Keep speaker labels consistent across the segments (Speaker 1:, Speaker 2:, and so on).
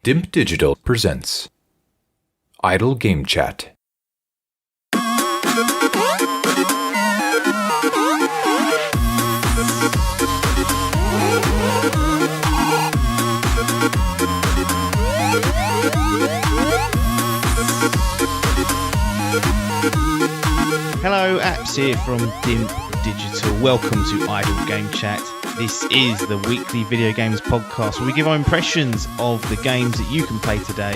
Speaker 1: Dimp Digital presents Idle Game Chat.
Speaker 2: Hello, Apps here from Dimp Digital. Welcome to Idle Game Chat. This is the weekly video games podcast where we give our impressions of the games that you can play today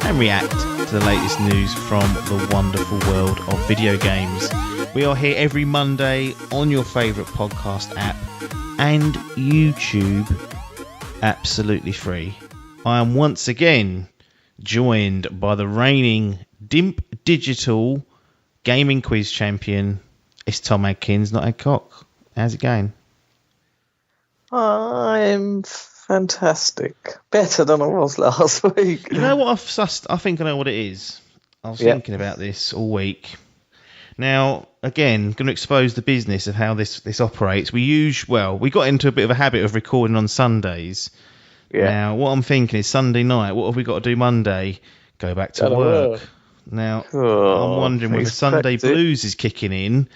Speaker 2: and react to the latest news from the wonderful world of video games. We are here every Monday on your favourite podcast app and YouTube, absolutely free. I am once again joined by the reigning Dimp Digital gaming quiz champion. It's Tom Adkins, not Adcock. How's it going?
Speaker 3: I'm fantastic. Better than I was last week.
Speaker 2: You know what I think I know what it is. I was thinking about this all week. Now, again, going to expose the business of how this operates. We got into a bit of a habit of recording on Sundays. Yeah. Now, what I'm thinking is Sunday night, what have we got to do Monday? Go back to work. Now, I'm wondering whether Sunday blues is kicking in,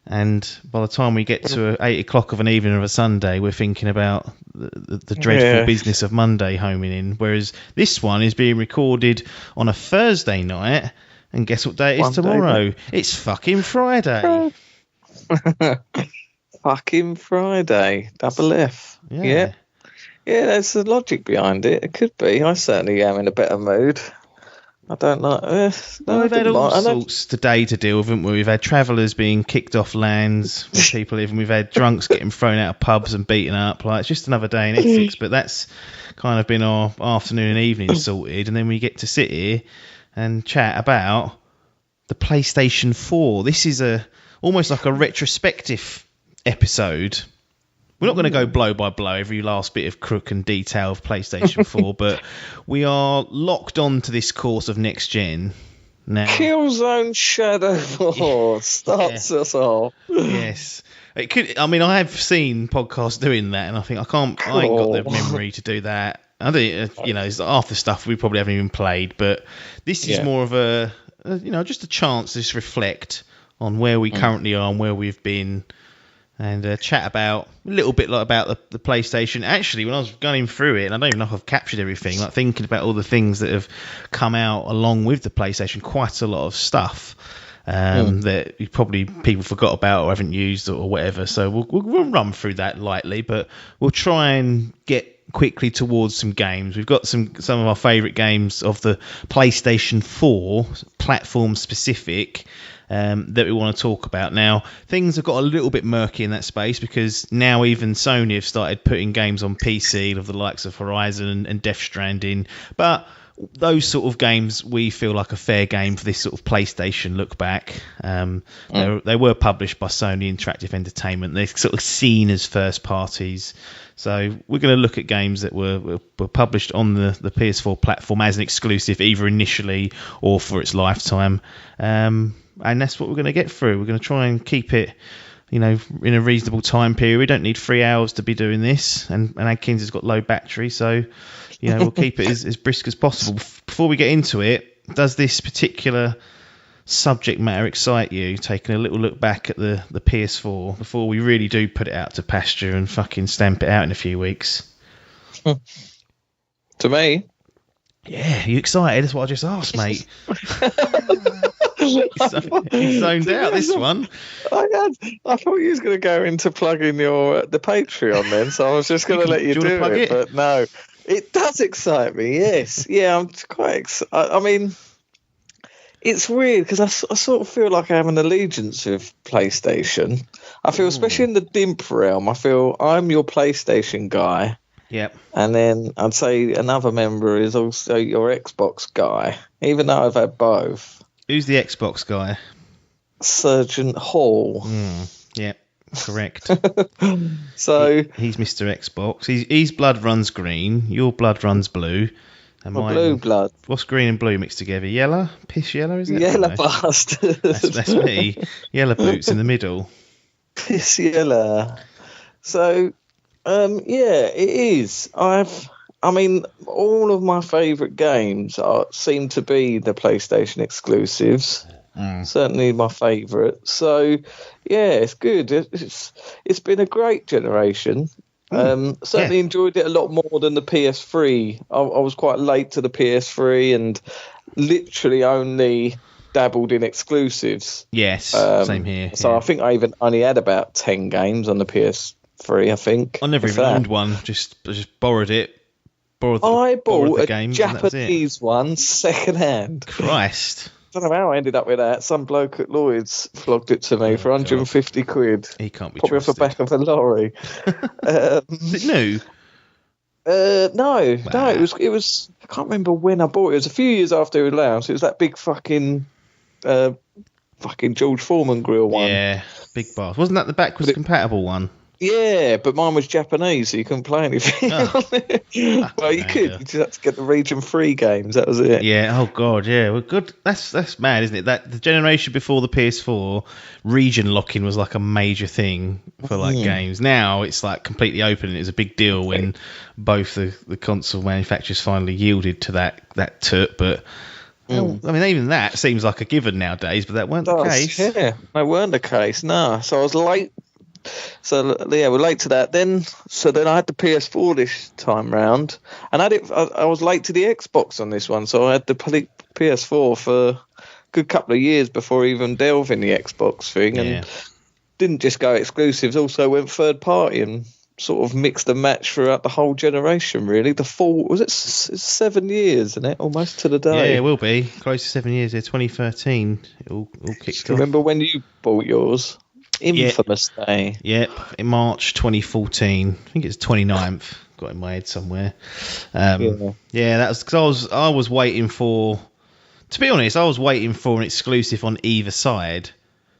Speaker 2: and by the time we get to 8 o'clock of an evening of a Sunday, we're thinking about the dreadful business of Monday homing in. Whereas this one is being recorded on a Thursday night, and guess what day it is tomorrow? It's fucking Friday.
Speaker 3: Fucking Friday. Double F. Yeah, there's the logic behind it. It could be. I certainly am in a better mood. I don't know.
Speaker 2: We've had all sorts today to deal with, haven't we? We've had travellers being kicked off lands where people live, and we've had drunks getting thrown out of pubs and beaten up. Like, it's just another day in ethics, but that's kind of been our afternoon and evening sorted, and then we get to sit here and chat about the PlayStation 4. This is almost like a retrospective episode. We're not going to go blow by blow every last bit of crook and detail of PlayStation 4, but we are locked on to this course of next gen now.
Speaker 3: Killzone Shadow 4 starts us off.
Speaker 2: Yes. It could. I mean, I have seen podcasts doing that, and I think I ain't got the memory to do that. I think, it's half the stuff we probably haven't even played, but this is more of a, just a chance to just reflect on where we currently are and where we've been. And chat about a little bit about the PlayStation. Actually, when I was going through it, and I don't even know if I've captured everything, like thinking about all the things that have come out along with the PlayStation, quite a lot of stuff that probably people forgot about or haven't used or whatever. So we'll run through that lightly, but we'll try and get quickly towards some games. We've got some of our favourite games of the PlayStation 4, platform specific, that we want to talk about. Now, things have got a little bit murky in that space because now even Sony have started putting games on PC of the likes of Horizon and Death Stranding, but those sort of games we feel like a fair game for this sort of PlayStation look back. They were published by Sony Interactive Entertainment. They're sort of seen as first parties. So we're going to look at games that were published on the PS4 platform as an exclusive, either initially or for its lifetime. And that's what we're going to get through. We're going to try and keep it, in a reasonable time period. We don't need 3 hours to be doing this. And Adkins has got low battery, so we'll keep it as brisk as possible. Before we get into it, does this particular subject matter excite you? Taking a little look back at the PS4 before we really do put it out to pasture and fucking stamp it out in a few weeks.
Speaker 3: To me?
Speaker 2: Yeah, you excited? That's what I just asked, mate. He's zoned out, this one.
Speaker 3: I thought you was going to go into plugging the Patreon then, so I was just going to let you do it. But no, it does excite me, yes. Yeah, I'm quite excited. I mean, it's weird because I sort of feel like I have an allegiance with PlayStation. I feel, especially in the Dimp realm, I feel I'm your PlayStation guy.
Speaker 2: Yep.
Speaker 3: And then I'd say another member is also your Xbox guy, even though I've had both.
Speaker 2: Who's the Xbox guy?
Speaker 3: Sergeant Hall.
Speaker 2: Yeah, correct.
Speaker 3: So
Speaker 2: he's Mr. Xbox. He's blood runs green. Your blood runs blue. And mine,
Speaker 3: blue blood.
Speaker 2: What's green and blue mixed together? Yellow? Piss yellow, is it?
Speaker 3: Yellow bastard.
Speaker 2: That's me. Yellow boots in the middle.
Speaker 3: Piss yellow. So, it is. I mean, all of my favourite games seem to be the PlayStation exclusives. Certainly my favourite. So, yeah, it's good. It's been a great generation. Certainly enjoyed it a lot more than the PS3. I was quite late to the PS3 and literally only dabbled in exclusives.
Speaker 2: Yes, same here.
Speaker 3: So I think I even only had about 10 games on the PS3, I think.
Speaker 2: I never even owned one. I just borrowed it.
Speaker 3: I bought
Speaker 2: the
Speaker 3: a
Speaker 2: games,
Speaker 3: Japanese one second hand.
Speaker 2: Christ.
Speaker 3: I don't know how I ended up with that. Some bloke at Lloyd's flogged it to me for 150 quid.
Speaker 2: He can't be
Speaker 3: Put me off the back of a lorry.
Speaker 2: Is it new?
Speaker 3: No. It was. I can't remember when I bought it. It was a few years after it was announced. It was that big fucking George Foreman grill one.
Speaker 2: Yeah, big boss. Wasn't that the backwards compatible one?
Speaker 3: Yeah, but mine was Japanese, so you couldn't play anything on it. Well, you could. You just had to get the region 3 games. That was it.
Speaker 2: Yeah. Oh God. Yeah. Well, good. That's mad, isn't it? That the generation before the PS4, region locking was like a major thing for like games. Now it's like completely open, and it's a big deal when both the console manufacturers finally yielded to that tut. But I mean, even that seems like a given nowadays. But that weren't the case.
Speaker 3: Yeah, that weren't the case. No. So I was late. So yeah, we're late to that. Then I had the PS4 this time round, and I was late to the Xbox on this one, so I had the PS4 for a good couple of years before even delving the Xbox thing, and didn't just go exclusives, also went third party and sort of mixed and matched throughout the whole generation. Really, the full it's 7 years, isn't it? Almost to the day.
Speaker 2: Yeah, it will be close to 7 years. Yeah, 2013. It all kicked off.
Speaker 3: Remember when you bought yours? Infamous day.
Speaker 2: Yep, in March 2014. I think it's 29th. Got it in my head somewhere. Yeah, that was because I was waiting for. To be honest, I was waiting for an exclusive on either side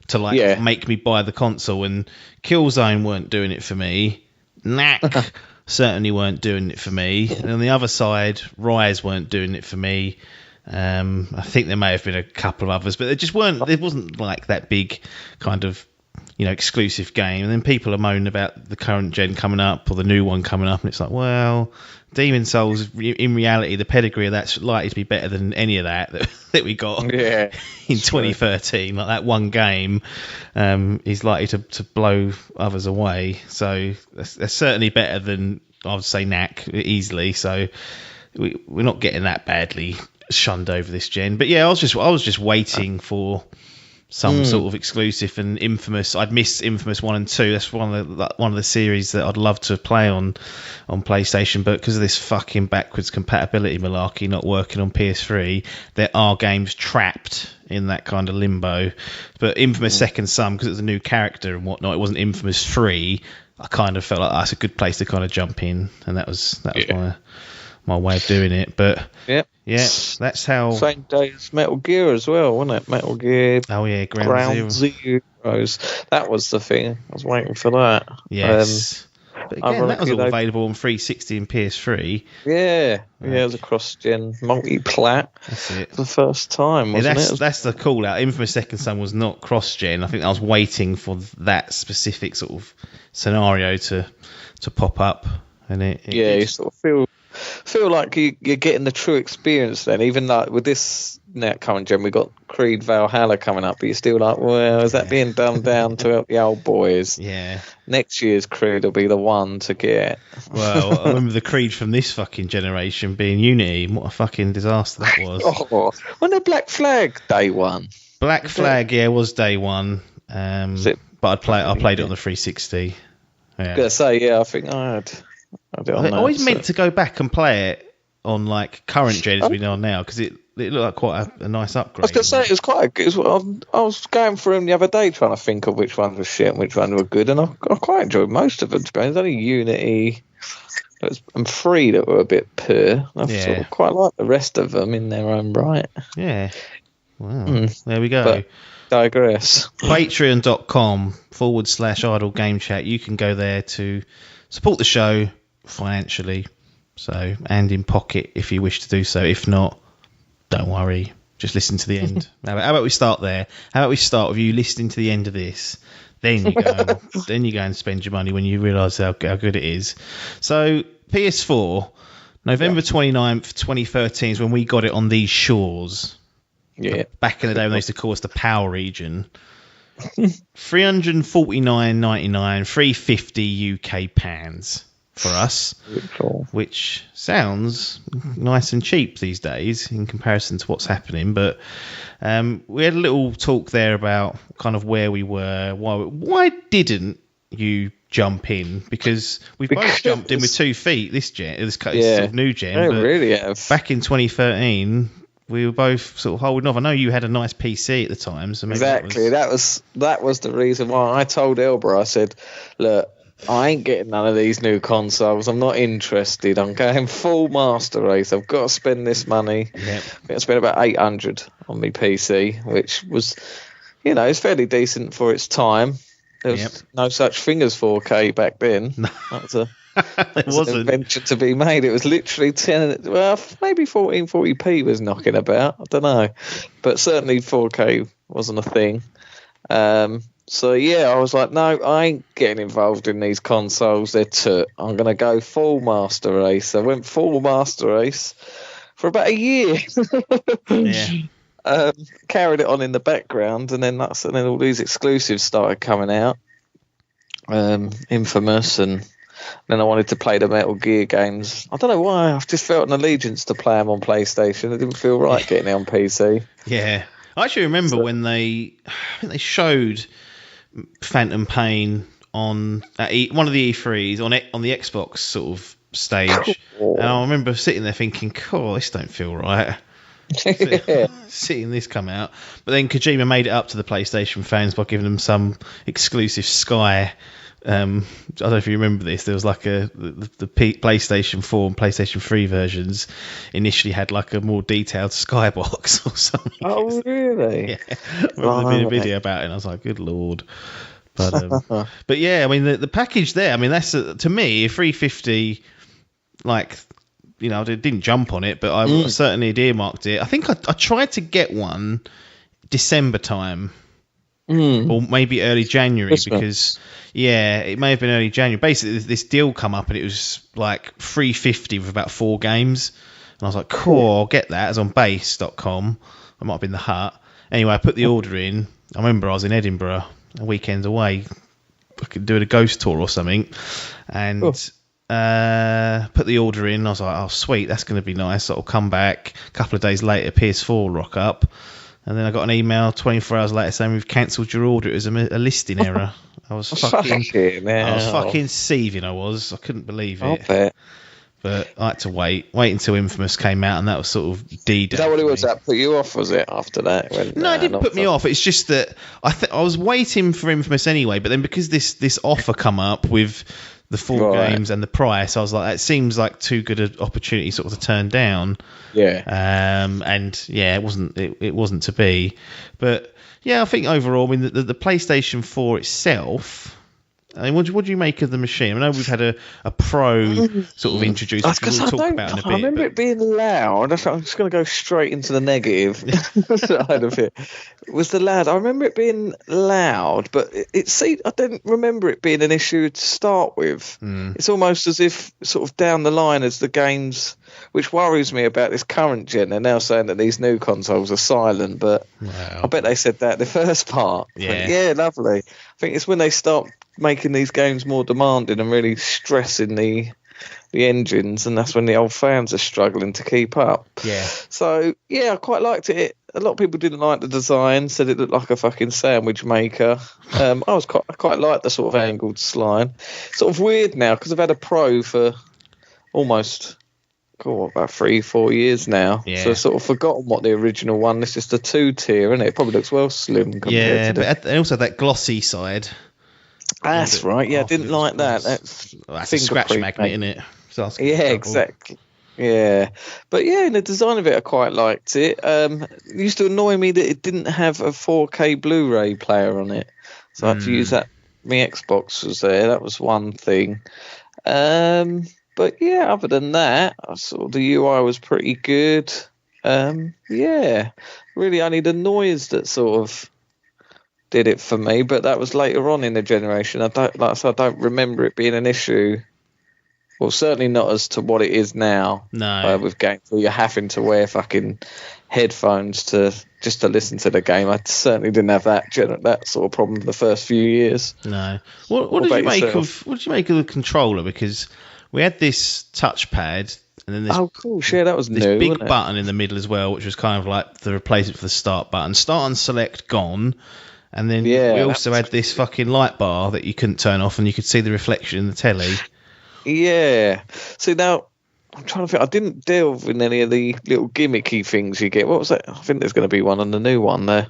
Speaker 2: to make me buy the console, and Killzone weren't doing it for me. Knack certainly weren't doing it for me, and on the other side, Rise weren't doing it for me. I think there may have been a couple of others, but they just weren't. It wasn't like that big kind of exclusive game. And then people are moaning about the current gen coming up or the new one coming up, and it's like, well, Demon Souls, in reality, the pedigree of that's likely to be better than any of that we got in 2013. Like that one game is likely to blow others away. So that's certainly better than, I would say, Knack easily. So we're not getting that badly shunned over this gen. But yeah, I was just waiting for some sort of exclusive. And Infamous, I'd missed Infamous 1 and 2. That's one of the series that I'd love to play on PlayStation, but because of this fucking backwards compatibility malarkey not working on PS3, there are games trapped in that kind of limbo. But Infamous Second Son, because it was a new character and whatnot, it wasn't Infamous 3. I kind of felt like that's a good place to kind of jump in, and that was my way of doing it. But yeah, that's how.
Speaker 3: Same day as Metal Gear as well, wasn't it? Metal Gear.
Speaker 2: Oh yeah, Ground
Speaker 3: Zeroes. That was the thing. I was waiting for that.
Speaker 2: Yes. But again, that was all available on 360 and PS3.
Speaker 3: Yeah, it was a cross-gen multi-plat.
Speaker 2: That's it.
Speaker 3: For the first time, wasn't it?
Speaker 2: That's the call out. Infamous Second Son was not cross-gen. I think I was waiting for that specific sort of scenario to pop up, and
Speaker 3: you sort of feel like you're getting the true experience then, even like with this current gen, we got Creed Valhalla coming up, but you're still like, well, is that being dumbed down to help the old boys?
Speaker 2: Yeah. Next
Speaker 3: year's Creed will be the one to get.
Speaker 2: Well, I remember the Creed from this fucking generation being Unity. What a fucking disaster that was.
Speaker 3: When the Black Flag day one?
Speaker 2: Black Flag, was day one. But I played it on the 360. Yeah.
Speaker 3: I was going to say, I think I had
Speaker 2: I always meant to go back and play it on like current gen as we know now, because it looked like quite a nice upgrade.
Speaker 3: I was going to say it was quite a good. I was going through them the other day trying to think of which ones were shit and which ones were good, and I quite enjoyed most of them. To be honest, only Unity and 3 that were a bit poor. I sort of quite like the rest of them in their own right.
Speaker 2: Yeah. Wow. There we go.
Speaker 3: But digress.
Speaker 2: Patreon.com/idle game chat. You can go there to support the show financially, and in pocket if you wish to do so. If not, don't worry, just listen to the end. How about we start there? How about we start with you listening to the end of this, then you go and spend your money when you realise how good it is. So PS4, November 29th, 2013 is when we got it on these shores.
Speaker 3: Yeah.
Speaker 2: Back in the day when they used to call us the Power Region. $349.99, 350 UK pounds for us, which sounds nice and cheap these days in comparison to what's happening. But we had a little talk there about kind of where we were. Why didn't you jump in? Because both jumped in with 2 feet this sort of new gen.
Speaker 3: I really have.
Speaker 2: Back in 2013. We were both sort of holding off. I know you had a nice PC at the time, so maybe
Speaker 3: exactly. That was the reason why I told Elbra. I said, "Look, I ain't getting none of these new consoles. I'm not interested. I'm going full Master Race. I've got to spend this money.
Speaker 2: Yep.
Speaker 3: I spent about 800 on my PC, which was, it's fairly decent for its time. There was no such thing as 4K back then.
Speaker 2: No.
Speaker 3: That was an invention to be made. It was literally 10, well, maybe 1440p was knocking about. I don't know, but certainly 4K wasn't a thing. So yeah, I was like, no, I ain't getting involved in these consoles. They're took. I'm gonna go full Master Race. I went full Master Race for about a year. Carried it on in the background, and then all these exclusives started coming out. Infamous, and then I wanted to play the Metal Gear games. I don't know why. I've just felt an allegiance to play them on PlayStation. It didn't feel right getting it on PC.
Speaker 2: Yeah, I actually remember when they showed Phantom Pain on one of the E3s on the Xbox sort of stage, and I remember sitting there thinking, "Cool, this don't feel right." Seeing this come out, but then Kojima made it up to the PlayStation fans by giving them some exclusive Sky. I don't know if you remember this. There was like the PlayStation 4 and PlayStation 3 versions initially had like a more detailed skybox or something.
Speaker 3: Oh, really?
Speaker 2: Yeah. There made a video about it, and I was like, "Good lord!" But yeah, I mean the package there. I mean that's to me a 350. Like, I didn't jump on it, but I certainly had earmarked it. I think I tried to get one December time. Or maybe early January, because it may have been early January. Basically, this deal come up and it was like 350 with about 4 games, and I was like, "Cool, I'll get that." It's on base.com. I might have been the Hut. Anyway, I put the order in. I remember I was in Edinburgh a weekend away. I could do a ghost tour or something, and put the order in. I was like, "Oh, sweet, that's going to be nice." So I'll come back a couple of days later. PS4 rock up. And then I got an email 24 hours later saying we've cancelled your order. It was a listing error. I was fucking seething. I couldn't believe it.
Speaker 3: Bet.
Speaker 2: But I had to wait until Infamous came out, and that was sort of D-Day.
Speaker 3: Is that what it was? That put you off, was it? After that?
Speaker 2: No, it didn't put me off. It's just that I was waiting for Infamous anyway. But then because this offer come up with the 4 games and the price, I was like, that seems like too good an opportunity sort of to turn down.
Speaker 3: Yeah.
Speaker 2: It wasn't to be. But yeah, I think overall, I mean, the PlayStation 4 itself. I mean, what do you make of the machine? I know we've had a Pro sort of introduced, which we'll talk about in a bit.
Speaker 3: I remember it being loud. I'm just going to go straight into the negative side of it. It was the loud. I remember it being loud, but I don't remember it being an issue to start with. It's almost as if sort of down the line as the games, which worries me about this current gen. They're now saying that these new consoles are silent, but I bet they said that in the first part. Yeah, lovely. I think it's when they start making these games more demanding and really stressing the engines, and that's when the old fans are struggling to keep up. Yeah. So yeah, I quite liked it. A lot of people didn't like the design, said it looked like a fucking sandwich maker. I quite liked the sort of angled slide. Sort of weird now because I've had a Pro for almost about 3-4 years now. Yeah. So I've sort of forgotten what the original one. It's just a 2-tier, and it probably looks well slim compared to
Speaker 2: but also that glossy side.
Speaker 3: That's right. Yeah, I didn't like that. That's
Speaker 2: a scratch magnet, isn't it? So
Speaker 3: exactly. Yeah, but yeah, in the design of it, I quite liked it. It used to annoy me that it didn't have a 4K Blu-ray player on it, so I had to use that. My Xbox was there. That was one thing. But yeah, other than that, I saw the UI was pretty good. Really only the noise that sort of did it for me, but that was later on in the generation. I don't remember it being an issue Well, certainly not as to what it is now.
Speaker 2: No.
Speaker 3: With games where you're having to wear fucking headphones to listen to the game. I certainly didn't have that sort of problem for the first few years.
Speaker 2: No. What did you make of the controller? Because we had this touchpad, and then this
Speaker 3: that was
Speaker 2: this
Speaker 3: new,
Speaker 2: big button in the middle as well, which was kind of like the replacement for the start button. Start and select gone. And then we also had this fucking light bar that you couldn't turn off, and you could see the reflection in the telly.
Speaker 3: Yeah. See, now, I'm trying to think. I didn't delve in any of the little gimmicky things you get. What was that? I think there's going to be one on the new one there.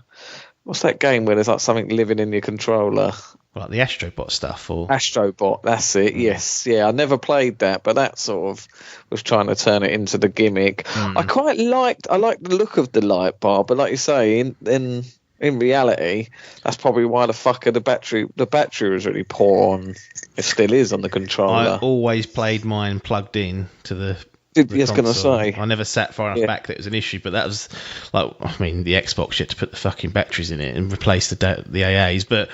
Speaker 3: What's that game where there's like something living in your controller?
Speaker 2: Like the Astrobot stuff? Or
Speaker 3: Astrobot, that's it. Yes. Yeah, I never played that, but that sort of was trying to turn it into the gimmick. I liked the look of the light bar, but like you say, in reality, that's probably why the battery was really poor on. It still is on the controller.
Speaker 2: I always played mine plugged in to the
Speaker 3: Yes, going to say.
Speaker 2: I never sat far enough back that it was an issue, but that was like, I mean, the Xbox, you had to put the fucking batteries in it and replace the AAs, but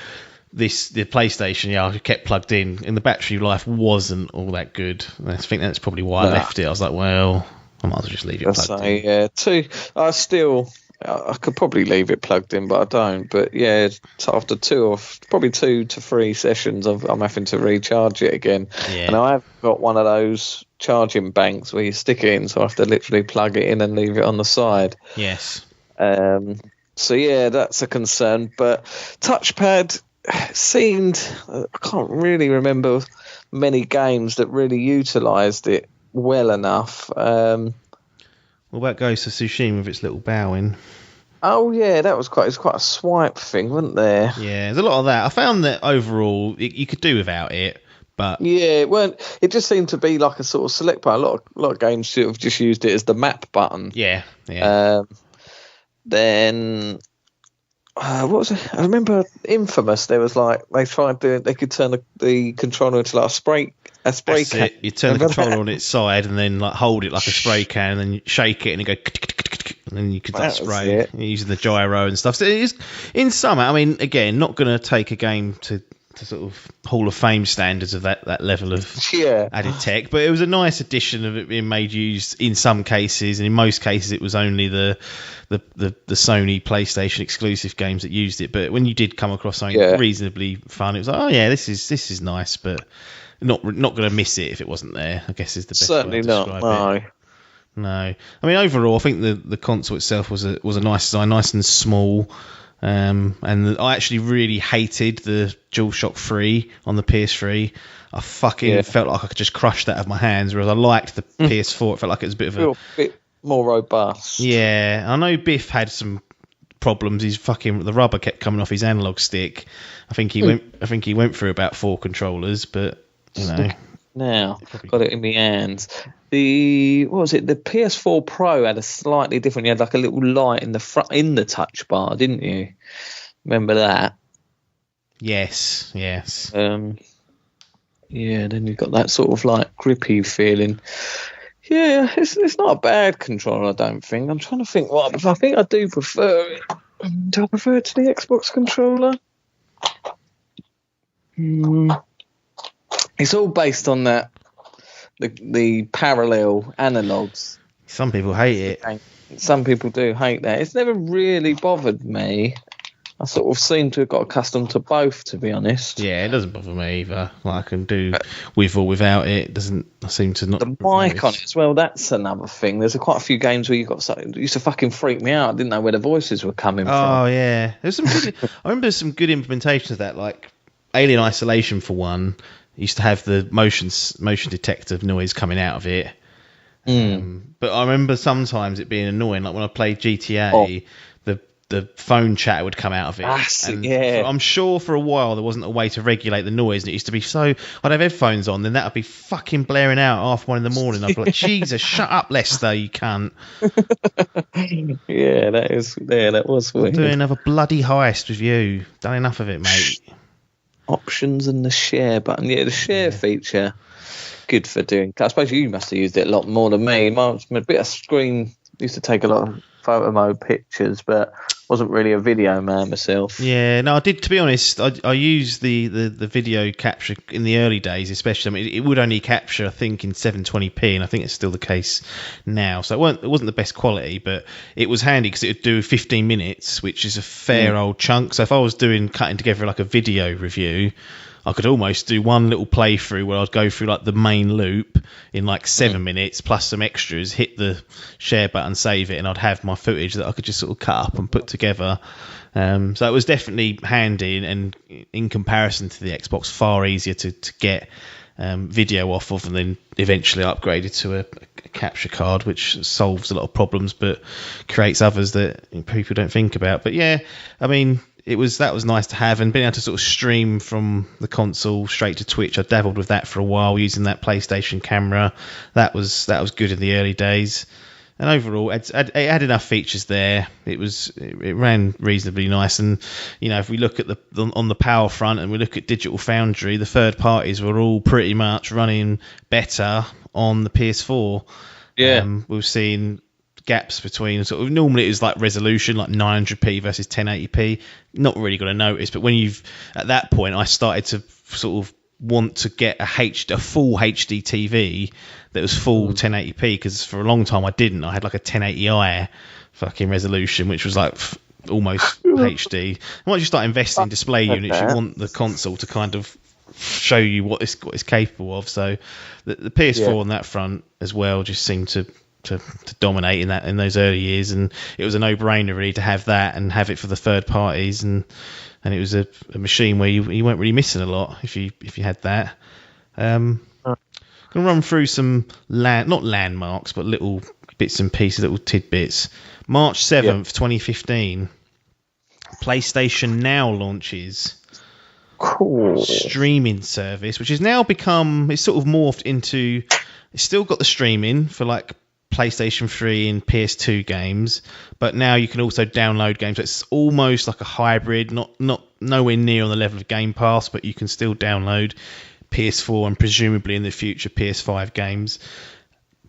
Speaker 2: the PlayStation, I kept plugged in, and the battery life wasn't all that good. I think that's probably why I left it. I was like, well, I might as well just leave it plugged in.
Speaker 3: I could probably leave it plugged in, but I don't. But yeah, after 2 to 3 sessions, I'm having to recharge it again. Yeah. And I've got one of those charging banks where you stick it in, so I have to literally plug it in and leave it on the side.
Speaker 2: Yes.
Speaker 3: So yeah, that's a concern. But touchpad seemed, I can't really remember many games that really utilised it well enough.
Speaker 2: What about Ghost of Tsushima with its little bowing?
Speaker 3: Oh yeah, it was quite a swipe thing, wasn't there?
Speaker 2: Yeah, there's a lot of that. I found that overall you could do without it, but
Speaker 3: yeah, it just seemed to be like a sort of select button. A lot of games should have just used it as the map button.
Speaker 2: Yeah.
Speaker 3: Then what was it? I remember Infamous. There was like they could turn the controller into like a spray can.
Speaker 2: You turn the controller on its side and then like hold it like a spray can, and then you shake it and you go, and then you could spray using the gyro and stuff. So it is, in summer, I mean, again, not going to take a game to sort of Hall of Fame standards of that level of added tech, but it was a nice addition of it being made used in some cases, and in most cases it was only the Sony PlayStation exclusive games that used it. But when you did come across something reasonably fun, it was like, oh yeah, this is nice, but not going to miss it if it wasn't there, I guess is the best way to describe it. No. I mean, overall, I think the console itself was a nice design, nice and small. And I actually really hated the DualShock 3 on the PS3. I fucking felt like I could just crush that out of my hands, whereas I liked the PS4. It felt like it was a bit
Speaker 3: more robust.
Speaker 2: Yeah, I know Biff had some problems. The rubber kept coming off his analog stick. I think he went through about 4 controllers, but you know.
Speaker 3: Now got it in my hands. The PS4 Pro had a slightly different. You had like a little light in the front in the touch bar, didn't you? Remember that?
Speaker 2: Yes.
Speaker 3: Yeah. Then you've got that sort of like grippy feeling. Yeah, it's not a bad controller, I don't think. I'm trying to think what I think I do prefer it. Do I prefer it to the Xbox controller? It's all based on that the parallel analogs.
Speaker 2: Some people hate it.
Speaker 3: Some people do hate that. It's never really bothered me. I sort of seem to have got accustomed to both, to be honest.
Speaker 2: Yeah, it doesn't bother me either. Like I can do with or without it. It doesn't seem to not.
Speaker 3: The mic on it as well, that's another thing. There's quite a few games where it used to fucking freak me out. I didn't know where the voices were coming from.
Speaker 2: Oh, yeah. There's some good, I remember some good implementations of that, like Alien Isolation for one. Used to have the motion detector noise coming out of it. But I remember sometimes it being annoying. Like when I played GTA, the phone chatter would come out of it. I'm sure for a while there wasn't a way to regulate the noise, and it used to be so. I'd have headphones on, then that would be fucking blaring out 1:30 in the morning. I'd be like, Jesus, shut up, Lester, you cunt.
Speaker 3: That was weird.
Speaker 2: Doing another bloody heist with you. Done enough of it, mate.
Speaker 3: Options and the share button. Yeah, the share feature. Good for doing. I suppose you must have used it a lot more than me. My bit of screen used to take a lot of photo mode pictures, but wasn't really a video man myself.
Speaker 2: Yeah, no, I did. To be honest, I used the video capture in the early days, especially. I mean, it would only capture, I think, in 720p, and I think it's still the case now. So it wasn't the best quality, but it was handy because it would do 15 minutes, which is a fair old chunk. So if I was cutting together like a video review, I could almost do one little playthrough where I'd go through like the main loop in like 7 minutes plus some extras, hit the share button, save it, and I'd have my footage that I could just sort of cut up and put together. So it was definitely handy, and in comparison to the Xbox, far easier to get video off of, and then eventually upgraded to a capture card, which solves a lot of problems but creates others that people don't think about. But yeah, I mean, that was nice to have, and being able to sort of stream from the console straight to Twitch. I dabbled with that for a while using that PlayStation camera. That was good in the early days, and overall it had enough features there. It ran reasonably nice, and if we look at on the power front and we look at Digital Foundry, the third parties were all pretty much running better on the PS4. Yeah, we've seen gaps between sort of, normally it was like resolution like 900p versus 1080p, not really going to notice, but at that point I started to sort of want to get a full HD TV that was full 1080p, because for a long time I had like a 1080i fucking resolution, which was like almost HD. And once you start investing in display units, you want the console to kind of show you what it's capable of. So the PS4 on that front as well just seemed to dominate in those early years, and it was a no-brainer really to have that and have it for the third parties, and it was a machine where you weren't really missing a lot if you had that. I'm gonna run through some not landmarks but little bits and pieces, little tidbits. March 7th, 2015, PlayStation Now launches.
Speaker 3: Cool.
Speaker 2: Streaming service, which has now become, it's sort of morphed into, it's still got the streaming for like PlayStation 3 and PS2 games, but now you can also download games. So it's almost like a hybrid, not nowhere near on the level of Game Pass, but you can still download PS4 and presumably in the future PS5 games.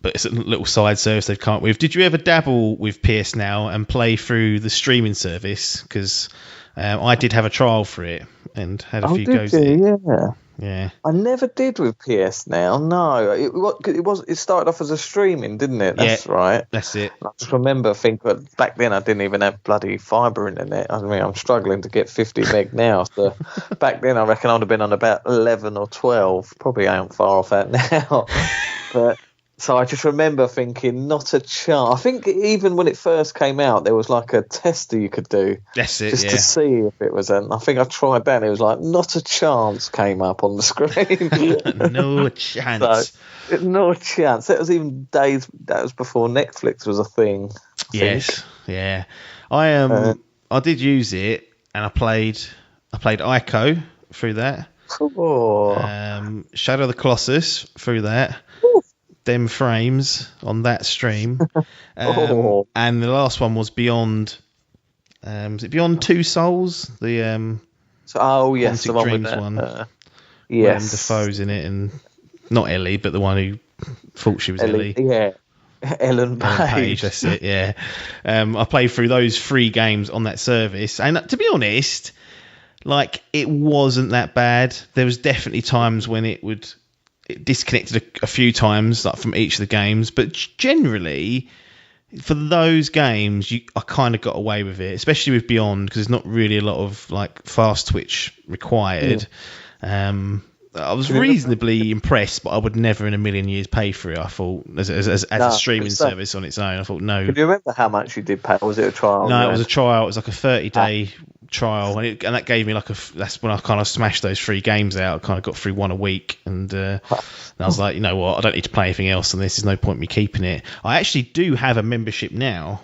Speaker 2: But it's a little side service they've come up with. Did you ever dabble with PS Now and play through the streaming service? Because I did have a trial for it and had a few goes at it. Yeah. I
Speaker 3: never did with PS Now. No, it started off as a streaming, didn't it? That's right.
Speaker 2: That's it.
Speaker 3: I just remember thinking back then I didn't even have bloody fibre internet. I mean, I'm struggling to get 50 meg now. So back then I reckon I'd have been on about 11 or 12. Probably ain't far off that now. But so I just remember thinking, not a chance. I think even when it first came out, there was like a tester you could do.
Speaker 2: That's it,
Speaker 3: just to see if it was. I think I tried that, and it was like, not a chance came up on the screen.
Speaker 2: No chance.
Speaker 3: So, no chance. That was even days. That was before Netflix was a thing.
Speaker 2: Yes, yeah. I did use it, and I played Ico through that.
Speaker 3: Cool.
Speaker 2: Shadow of the Colossus through that. Them frames on that stream. And the last one was Beyond. Was it Beyond Two Souls? The
Speaker 3: yes, the one
Speaker 2: Dreams
Speaker 3: with that,
Speaker 2: one.
Speaker 3: Yes,
Speaker 2: Defoe's in it, and not Ellie, but the one who thought she was Ellie.
Speaker 3: Yeah, Ellen Page.
Speaker 2: That's it. Yeah. I played through those 3 games on that service, and to be honest, like, it wasn't that bad. There was definitely times when it disconnected a few times, like, from each of the games, but generally for those games I kind of got away with it, especially with Beyond, because there's not really a lot of like fast twitch required. I was reasonably impressed, but I would never in a million years pay for it. I thought as a streaming service on its own. I thought no.
Speaker 3: Can you remember how much you did pay? Or was it a trial?
Speaker 2: No, it was a trial. It was like a 30-day trial, and that gave me that's when I kind of smashed those 3 games out. I kind of got through one a week, and I was like, you know what, I don't need to play anything else on this. There's no point in me keeping it. I actually do have a membership now,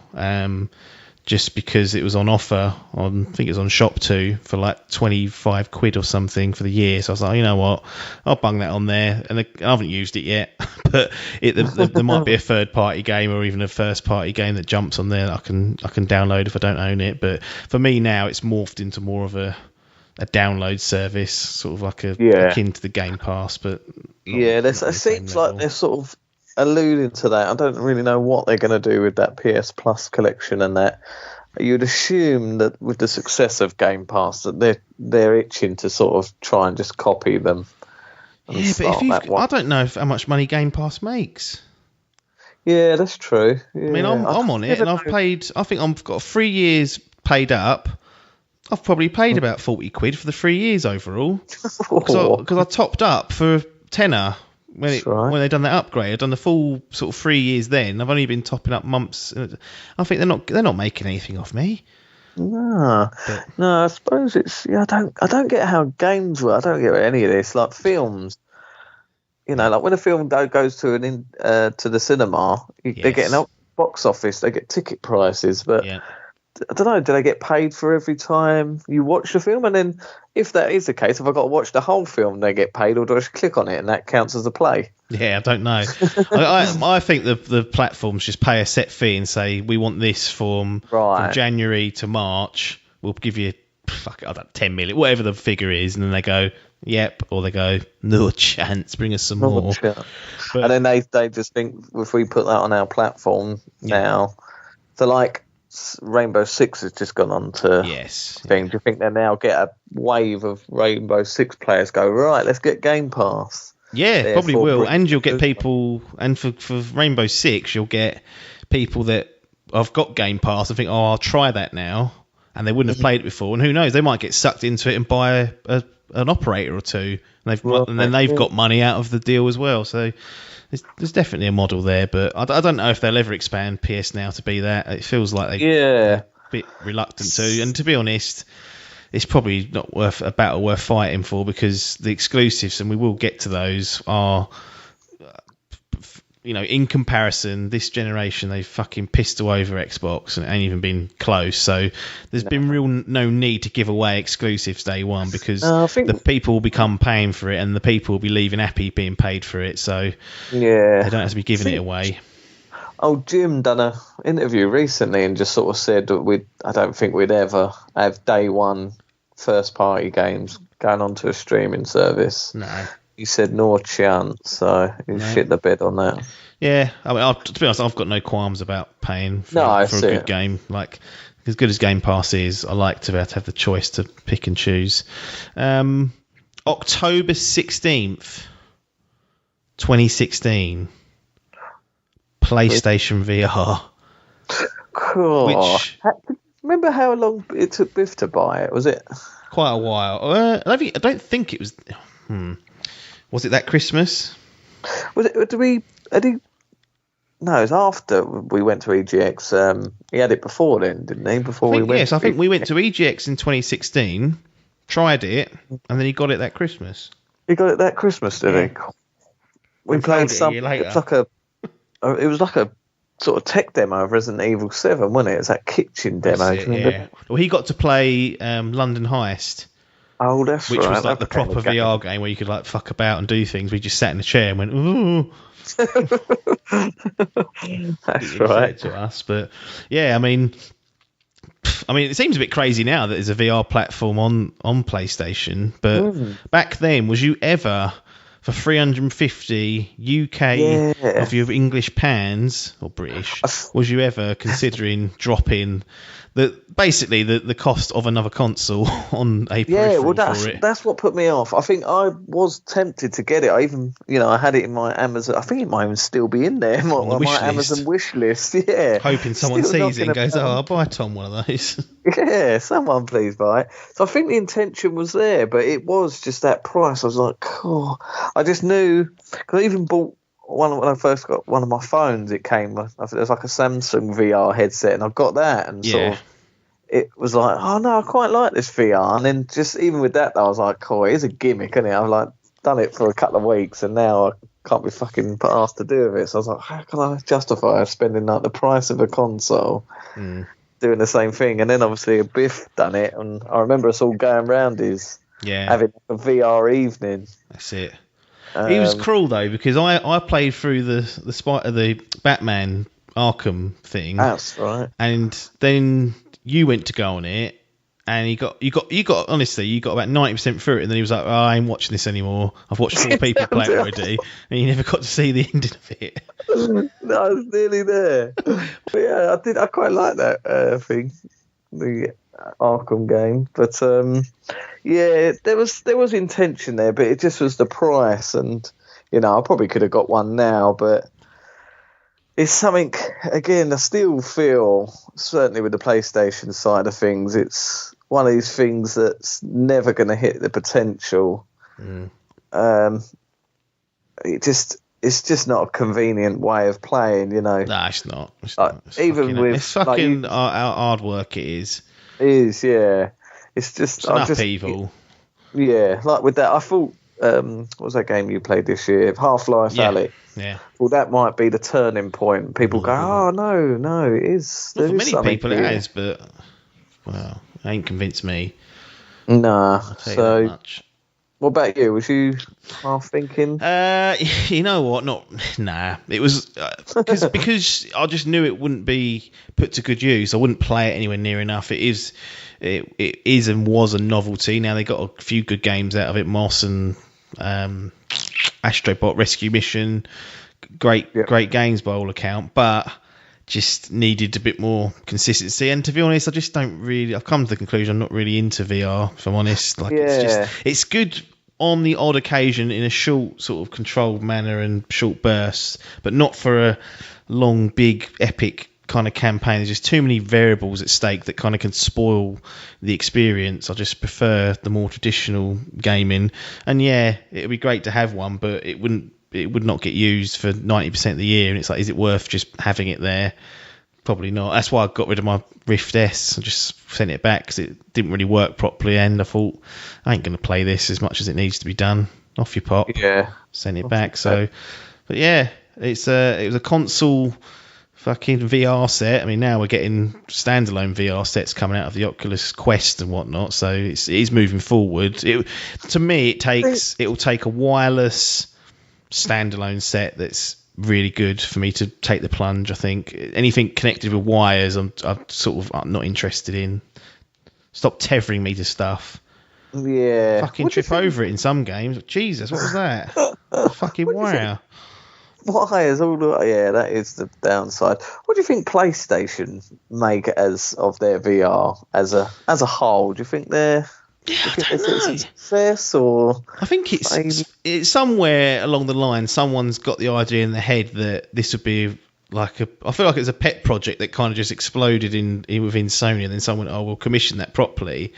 Speaker 2: just because it was on offer on, I think it was on Shop2 for like 25 quid or something for the year. So I was like, you know what, I'll bung that on there, and I haven't used it yet, but there might be a third party game or even a first party game that jumps on there that I can download if I don't own it. But for me now, it's morphed into more of a download service, sort of like akin to the Game Pass, but
Speaker 3: it seems like they're sort of alluding to that. I don't really know what they're going to do with that PS Plus collection and that. you'd assume that with the success of Game Pass that they're itching to sort of try and just copy them.
Speaker 2: Yeah, but I don't know how much money Game Pass makes.
Speaker 3: Yeah, that's true. Yeah.
Speaker 2: I mean, I'm on it, and I've paid. I think I've got 3 years paid up. I've probably paid about 40 quid for the 3 years overall, because I topped up for tenner when they done that upgrade. I'd done the full sort of 3 years then. I've only been topping up months. I think they're not making anything off me.
Speaker 3: No, I suppose it's. Yeah, I don't get how games work. I don't get any of this. Like films, like when a film goes to to the cinema, they're getting up box office. They get ticket prices, but. Yeah. I don't know, do they get paid for every time you watch the film? And then if that is the case, if I've got to watch the whole film, they get paid, or do I just click on it and that counts as a play?
Speaker 2: Yeah, I don't know. I think the platforms just pay a set fee and say, we want this from January to March. We'll give you, 10 million, whatever the figure is. And then they go, yep, or they go, no chance, bring us some more.
Speaker 3: But, and then they just think, if we put that on our platform now, so like, Rainbow Six has just gone on to thing. Do you think they now get a wave of Rainbow Six players go, right, let's get Game Pass?
Speaker 2: Yeah, probably will. And you'll get people, and for Rainbow Six, you'll get people that have got Game Pass and think, oh, I'll try that now. And they wouldn't have played it before. And who knows, they might get sucked into it and buy an operator or two. And then they've got money out of the deal as well. So there's definitely a model there, but I don't know if they'll ever expand PS Now to be that. It feels like they're a bit reluctant to. And to be honest, it's probably not worth a battle worth fighting for, because the exclusives, and we will get to those, are, in comparison, this generation, they've fucking pistol over Xbox and it ain't even been close. So there's been no need to give away exclusives day one, because the people will become paying for it, and the people will be leaving happy being paid for it. So they don't have to be giving it away.
Speaker 3: Oh, Jim done an interview recently and just sort of said that I don't think we'd ever have day one first party games going onto a streaming service. No. He said no chance, so he shit the bed on that. Yeah,
Speaker 2: I mean, to be honest, I've got no qualms about paying for a good game. Like, as good as Game Pass is, I like to be able to have the choice to pick and choose. October 16th, 2016, PlayStation VR.
Speaker 3: Cool. Remember how long it took Biff to buy it? Was it
Speaker 2: quite a while? I don't think it was. Was it that Christmas?
Speaker 3: Was it? No, it was after we went to EGX. He had it before then, didn't he?
Speaker 2: I think we went to EGX in 2016, tried it, and then he got it that Christmas.
Speaker 3: He got it that Christmas, did he? We played some. It was like a sort of tech demo of Resident Evil 7, wasn't it? It was that kitchen demo.
Speaker 2: Yeah. Well, he got to play London Heist.
Speaker 3: Oh, that's
Speaker 2: which
Speaker 3: right.
Speaker 2: was like the proper VR game where you could like fuck about and do things. We just sat in a chair and went, ooh.
Speaker 3: That's right.
Speaker 2: To us, but yeah, I mean, it seems a bit crazy now that there's a VR platform on PlayStation, but back then, was you ever, for 350 UK of your English pounds or British, was you ever considering dropping basically the cost of another console on a peripheral for it?
Speaker 3: That's what put me off. I think I was tempted to get it. I even, I had it in my Amazon. I think it might even still be in there. My Amazon wish list. Yeah.
Speaker 2: Hoping someone sees it and goes, I'll buy Tom one of those.
Speaker 3: Yeah, someone please buy it. So I think the intention was there, but it was just that price. I was like, cool. I just knew, because I even bought when I first got one of my phones, it came. It was like a Samsung VR headset, and I got that, and sort of, it was like, oh no, I quite like this VR. And then just even with that, I was like, cool, it's a gimmick, isn't it? I've like done it for a couple of weeks, and now I can't be fucking put asked to do with it. So I was like, how can I justify spending like the price of a console doing the same thing? And then obviously Biff done it, and I remember us all going round having a VR evening.
Speaker 2: That's it. He was cruel though, because I played through the Batman Arkham thing.
Speaker 3: That's right.
Speaker 2: And then you went to go on it, and you got honestly, you got about 90% through it, and then he was like, I ain't watching this anymore. I've watched 4 people play it already, and you never got to see the ending of it.
Speaker 3: No, I was nearly there. But yeah, I quite like that thing. the Arkham game. But yeah, there was intention there, but it just was the price, and I probably could have got one now, but it's something, again, I still feel, certainly with the PlayStation side of things, it's one of these things that's never going to hit the potential. It's just not a convenient way of playing,
Speaker 2: No, it's not. It's
Speaker 3: fucking
Speaker 2: hard work. It is.
Speaker 3: It is, yeah. It's just
Speaker 2: an upheaval.
Speaker 3: Yeah, like with that, I thought. What was that game you played this year? Half-Life Alyx.
Speaker 2: Yeah.
Speaker 3: Well, that might be the turning point. People go, "Oh no, it is."
Speaker 2: Well, for many people, it is, but well, it ain't convinced me.
Speaker 3: Nah. So, what about you? Was you half thinking?
Speaker 2: You know what? Nah. It was because I just knew it wouldn't be put to good use. I wouldn't play it anywhere near enough. It is and was a novelty. Now they got a few good games out of it. Moss and Astrobot Rescue Mission, great games by all account, but just needed a bit more consistency. And to be honest, I just don't really. I've come to the conclusion I'm not really into VR. If I'm honest, it's good on the odd occasion in a short sort of controlled manner and short bursts, but not for a long, big, epic kind of campaign. There's just too many variables at stake that kind of can spoil the experience. I just prefer the more traditional gaming. And yeah, it would be great to have one, but it would not get used for 90% of the year. And it's like, is it worth just having it there? Probably not. That's why I got rid of my Rift S and just sent it back because it didn't really work properly. And I thought, I ain't going to play this as much as it needs to be done. Off your pop.
Speaker 3: Yeah.
Speaker 2: Sent it back. So, but yeah, it was a console fucking VR set. I mean, now we're getting standalone VR sets coming out of the Oculus Quest and whatnot. So it is moving forward. To me, it will take a wireless standalone set that's really good for me to take the plunge. I think anything connected with wires, I'm not interested in. Stop tethering me to stuff.
Speaker 3: Yeah.
Speaker 2: Fucking trip over it in some games. Jesus, what was that? Fucking wire.
Speaker 3: Wires, that is the downside. What do you think PlayStation make as of their VR as a whole? Do you think they're a success, or
Speaker 2: I think it's somewhere along the line someone's got the idea in the head that this would be like I feel like it's a pet project that kind of just exploded within Sony, and then someone we'll commission that properly.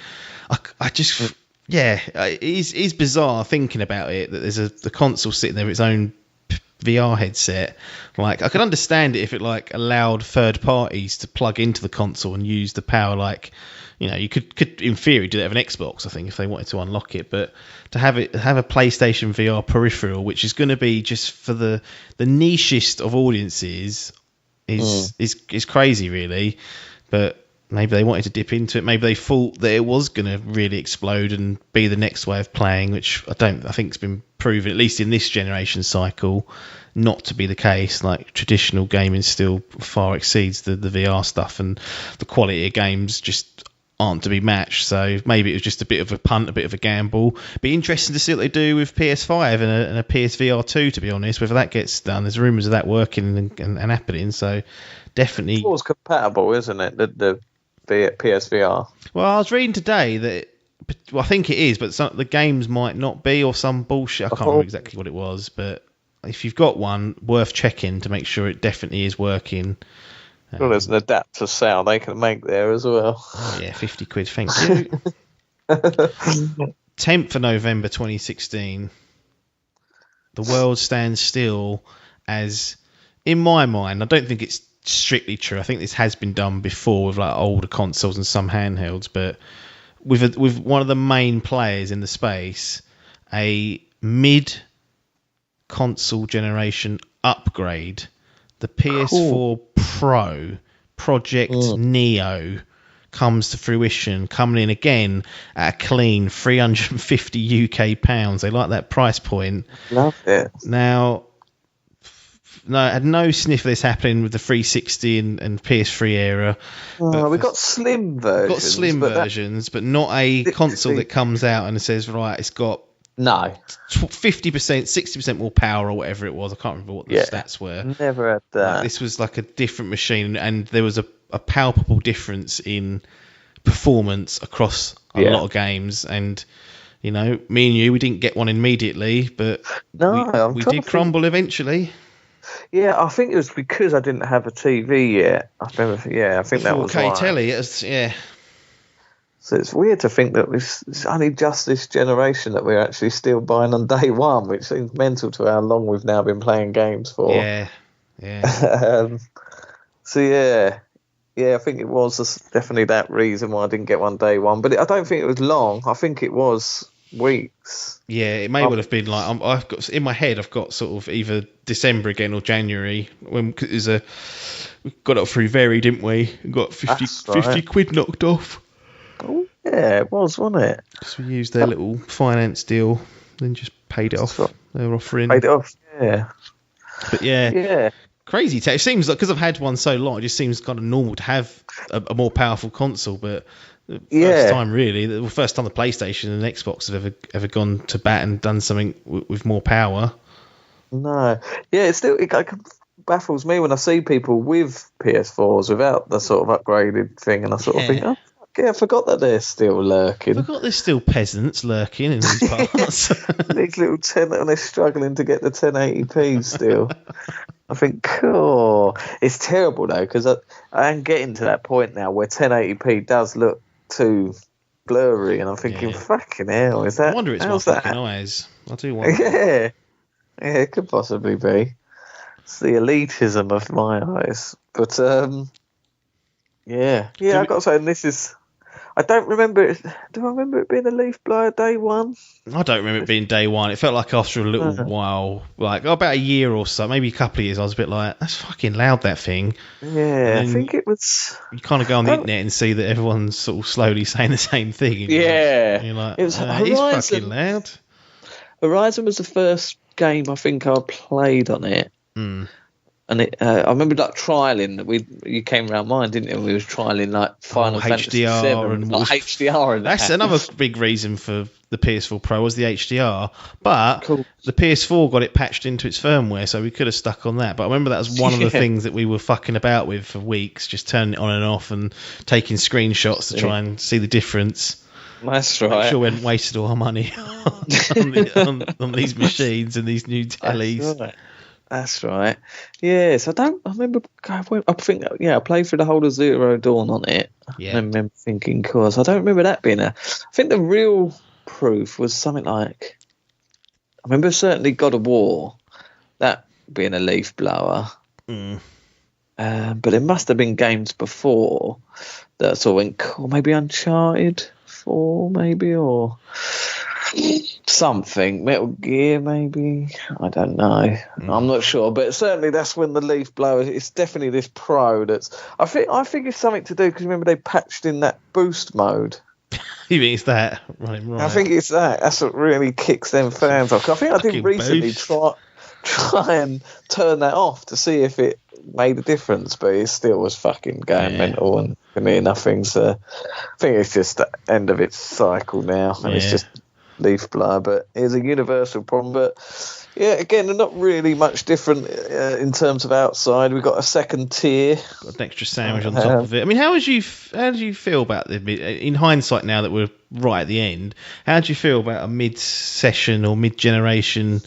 Speaker 2: It is bizarre thinking about it that there's the console sitting there with its own VR headset. Like, I could understand it if it like allowed third parties to plug into the console and use the power. Like, you could in theory do that with an Xbox, I think, if they wanted to unlock it. But to have a PlayStation VR peripheral, which is going to be just for the nichest of audiences, is crazy, really. But maybe they wanted to dip into it. Maybe they thought that it was going to really explode and be the next way of playing, which I think it's been proven, at least in this generation cycle, not to be the case. Like, traditional gaming still far exceeds the VR stuff, and the quality of games just aren't to be matched. So maybe it was just a bit of a punt, a bit of a gamble. Be interesting to see what they do with PS5 and a PSVR 2, to be honest, whether that gets done. There's rumours of that working and happening, so definitely.
Speaker 3: It's always compatible, isn't it? The PSVR.
Speaker 2: Well, I was reading today that I think it is, but the games might not be, or some bullshit. I can't remember exactly what it was, but if you've got one, worth checking to make sure it definitely is working.
Speaker 3: Well, there's an adapter sound they can make there as well.
Speaker 2: Oh, yeah, 50 quid, thank you. 10th of November 2016. The world stands still as, in my mind, I don't think it's strictly true. I think this has been done before with like older consoles and some handhelds, but with one of the main players in the space, a mid-console generation upgrade, the PS4 Pro Project Neo comes to fruition, coming in again at a clean £350 UK. They like that price point.
Speaker 3: Love it.
Speaker 2: Now, no, I had no sniff of this happening with the 360 and PS3 era.
Speaker 3: We've got slim versions. But not a console that comes out and says, right, it's got 50%, 60% more power or whatever it was. I can't remember what the stats were. Never had that.
Speaker 2: This was like a different machine, and there was a palpable difference in performance across a lot of games. And me and you, we didn't get one immediately, but we did crumble eventually.
Speaker 3: Yeah, I think it was because I didn't have a TV yet. I think that was
Speaker 2: 4K
Speaker 3: why.
Speaker 2: telly. It was,
Speaker 3: So it's weird to think that it's only just this generation that we're actually still buying on day one, which seems mental to how long we've now been playing games for.
Speaker 2: Yeah.
Speaker 3: I think it was definitely that reason why I didn't get one day one. But I don't think it was long. I think it was weeks.
Speaker 2: Yeah, it may well have been like I've got in my head. I've got sort of either December again or January when we got it through Very, didn't we? We got 50 quid knocked off.
Speaker 3: Oh yeah, it was, wasn't it?
Speaker 2: Because we used their little finance deal, then just paid it off.
Speaker 3: Right.
Speaker 2: They were offering.
Speaker 3: Paid it off, yeah.
Speaker 2: But yeah. Crazy. It seems like because I've had one so long, it just seems kind of normal to have a more powerful console. But the first time, really, the first time the PlayStation and Xbox have ever gone to bat and done something with more power.
Speaker 3: No, yeah, it baffles me when I see people with PS4s without the sort of upgraded thing, and I sort of think, oh, yeah, I forgot that they're still lurking.
Speaker 2: I forgot there's still peasants lurking in these parts.
Speaker 3: These little and they're struggling to get the 1080p still. I think, it's terrible though, because I am getting to that point now where 1080p does look too blurry, and I'm thinking, fucking hell, is that?
Speaker 2: I wonder it's my fucking eyes. I do wonder.
Speaker 3: Yeah, it could possibly be. It's the elitism of my eyes, but I got to say, this is. I don't remember it. Do I remember it being a leaf blower day one?
Speaker 2: I don't remember it being day one. It felt like after a little while, like about a year or so, maybe a couple of years, I was a bit like, that's fucking loud, that thing.
Speaker 3: Yeah, I think it was.
Speaker 2: You kind of go on the internet and see that everyone's sort of slowly saying the same thing.
Speaker 3: Yeah.
Speaker 2: You're like,
Speaker 3: it was
Speaker 2: it's fucking loud.
Speaker 3: Horizon was the first game I think I played on it. And I remember like trialing. You came around mine, didn't you? We was trialing like Final Fantasy
Speaker 2: HDR
Speaker 3: VII, like HDR.
Speaker 2: That's another big reason for the PS4 Pro was the HDR. But the PS4 got it patched into its firmware, so we could have stuck on that. But I remember that was one of the things that we were fucking about with for weeks, just turning it on and off and taking screenshots to try and see the difference.
Speaker 3: That's right.
Speaker 2: I'm sure we hadn't wasted all our money on these machines and these new tellies.
Speaker 3: That's right. Yes, I remember. I think, I played through the whole of Zero Dawn on it.
Speaker 2: Yeah.
Speaker 3: I remember thinking, I don't remember that being I think the real proof was something like. I remember certainly God of War, that being a leaf blower. But it must have been games before that sort of went, cool, maybe Uncharted 4, maybe, or something, Metal Gear maybe, I don't know. I'm not sure, but certainly that's when the leaf blower, it's definitely this Pro that's, I think it's something to do, because remember they patched in that boost mode.
Speaker 2: You mean it's that? Right.
Speaker 3: I think it's that's what really kicks them fans off. I think I did recently try and turn that off to see if it made a difference, but it still was fucking going mental and near nothing. So I think it's just the end of its cycle now, and it's just leaf blower. But it's a universal problem. But yeah, again, they're not really much different in terms of outside. We've got a second tier,
Speaker 2: got an extra sandwich on top of it. I mean, how did you feel about in hindsight now that we're right at the end? How do you feel about a mid-session or mid-generation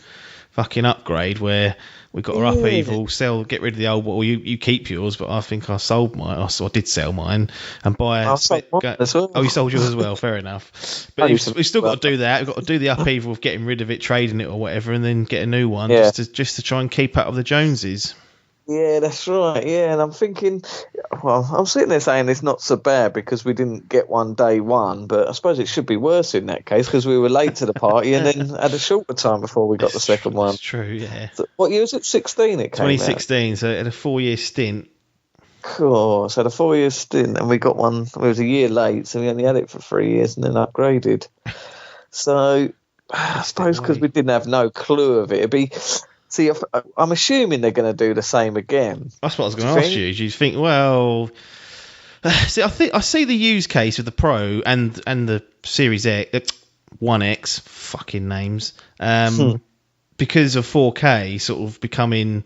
Speaker 2: fucking upgrade where we got our upheaval, get rid of the old one? Well, you keep yours, but I think I sold mine. I did sell mine and buy.
Speaker 3: I sold mine as well.
Speaker 2: Oh, you sold yours as well. Fair enough. But we've still got to do that. We've got to do the upheaval of getting rid of it, trading it or whatever, and then get a new one just to try and keep up with the Joneses. Yeah,
Speaker 3: that's right. Yeah, and I'm thinking, well, I'm sitting there saying it's not so bad because we didn't get one day one, but I suppose it should be worse in that case because we were late to the party and then had a shorter time before we got the second one.
Speaker 2: That's true, yeah.
Speaker 3: So, what year was it? 16 it came
Speaker 2: 2016, so it had a 4-year stint.
Speaker 3: Cool. So the 4-year stint, and we got one, it was a year late, so we only had it for 3 years and then upgraded. So I suppose because we didn't have no clue of it, it'd be... See, I'm assuming they're going to do the same again.
Speaker 2: That's what I was going to ask you. Do you think, well... See, I see the use case with the Pro and the Series X, 1X, fucking names, because of 4K sort of becoming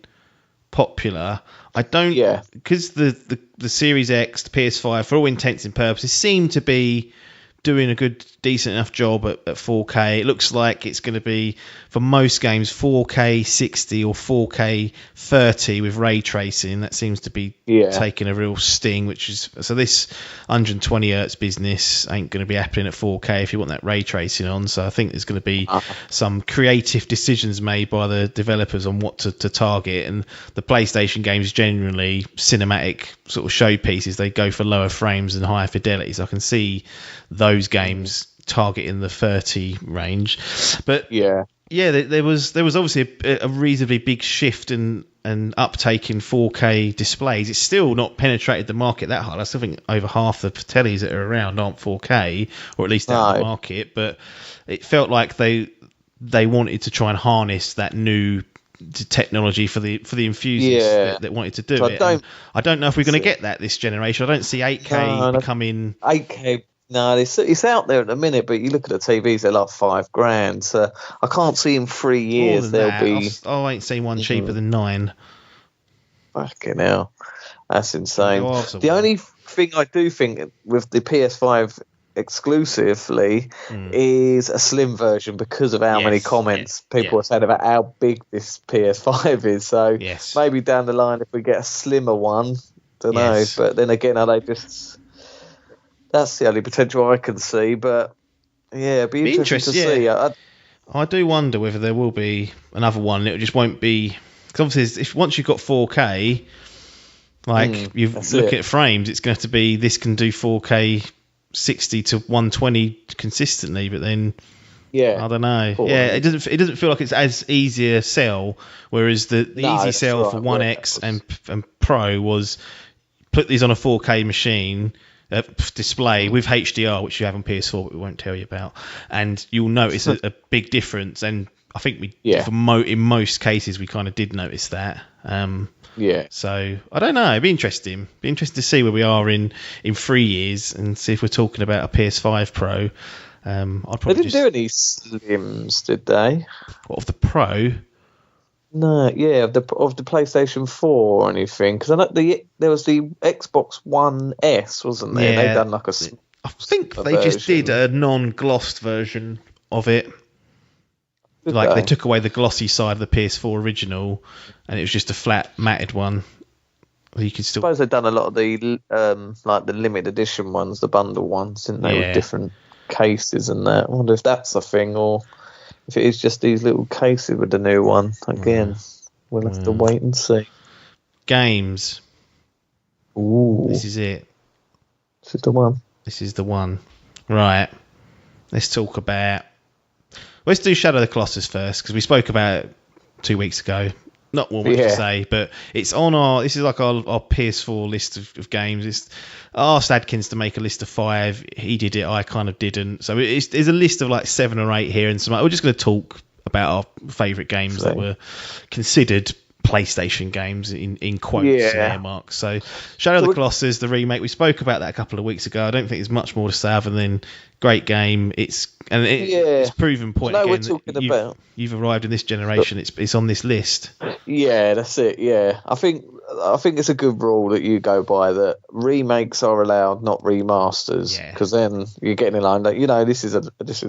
Speaker 2: popular. I don't, because the Series X, the PS5, for all intents and purposes, seem to be doing a decent enough job at 4K. It looks like it's going to be, for most games, 4K 60 or 4K 30 with ray tracing. That seems to be taking a real sting, so this 120 Hz business ain't going to be happening at 4K if you want that ray tracing on. So I think there's going to be some creative decisions made by the developers on what to target, and the PlayStation games, generally cinematic sort of showpieces, they go for lower frames and higher fidelity. So I can see those games targeting the 30 range. But there was obviously a reasonably big shift and uptake in 4K displays. It's still not penetrated the market that hard. I still think over half the tellies that are around aren't 4K, or at least out of the market. But it felt like they wanted to try and harness that new technology for the enthusiasts that wanted to do it. I don't know if we're going to get that this generation. I don't see 8K becoming
Speaker 3: 8K. No, it's out there at the minute, but you look at the TVs, they're like $5,000. So I can't see in 3 years there'll be.
Speaker 2: I ain't seen one cheaper than $9,000.
Speaker 3: Fucking hell, that's insane. The only thing I do think with the PS5 exclusively is a slim version, because of how many comments people have said about how big this PS5 is. So maybe down the line, if we get a slimmer one, don't know. But then again, are they just? That's the only potential I can see, but it'd be interesting to see.
Speaker 2: I do wonder whether there will be another one. It just won't be, because obviously, once you've got 4K, like you look at frames, it's going to be, this can do 4K 60 to 120 consistently, but then I don't know. It doesn't feel like it's as easy a sell. Whereas the easy sell for One X and Pro was put these on a 4K machine. Display with HDR, which you have on PS4, but we won't tell you about, and you'll notice a big difference. And I think in most cases we kind of did notice that. So I don't know. It'd be interesting. To see where we are in 3 years, and see if we're talking about a PS5 Pro.
Speaker 3: They didn't do any slims, did they?
Speaker 2: What, of the Pro?
Speaker 3: No, of the PlayStation 4 or anything, because I know there was the Xbox One S, wasn't there? They done like
Speaker 2: I think they just did a non-glossed version of it. They took away the glossy side of the PS4 original, and it was just a flat matted one. You could still.
Speaker 3: I suppose they've done a lot of the like the limited edition ones, the bundle ones, didn't they, with different cases and that. I wonder if that's a thing, or if it is just these little cases with the new one. Again, we'll have to wait and see.
Speaker 2: Games.
Speaker 3: Ooh.
Speaker 2: This is it.
Speaker 3: This is the one.
Speaker 2: This is the one. Right. Let's talk about... Let's do Shadow of the Colossus first, because we spoke about it 2 weeks ago. Not more much to say, but it's on our... This is like our PS4 list of games. I asked Adkins to make a list of 5. He did it. I kind of didn't. So there's a list of like 7 or 8 here, and some. We're just going to talk about our favourite games that were considered PlayStation games in quotes and air marks. So Shadow of the Colossus, the remake, we spoke about that a couple of weeks ago. I don't think there's much more to say other than great game. It's proven point again. We're talking about. You've arrived in this generation. It's on this list. Yeah, that's it. Yeah, I think it's a good rule that you go by, that remakes are allowed, not remasters, because then you're getting in line. Like, this is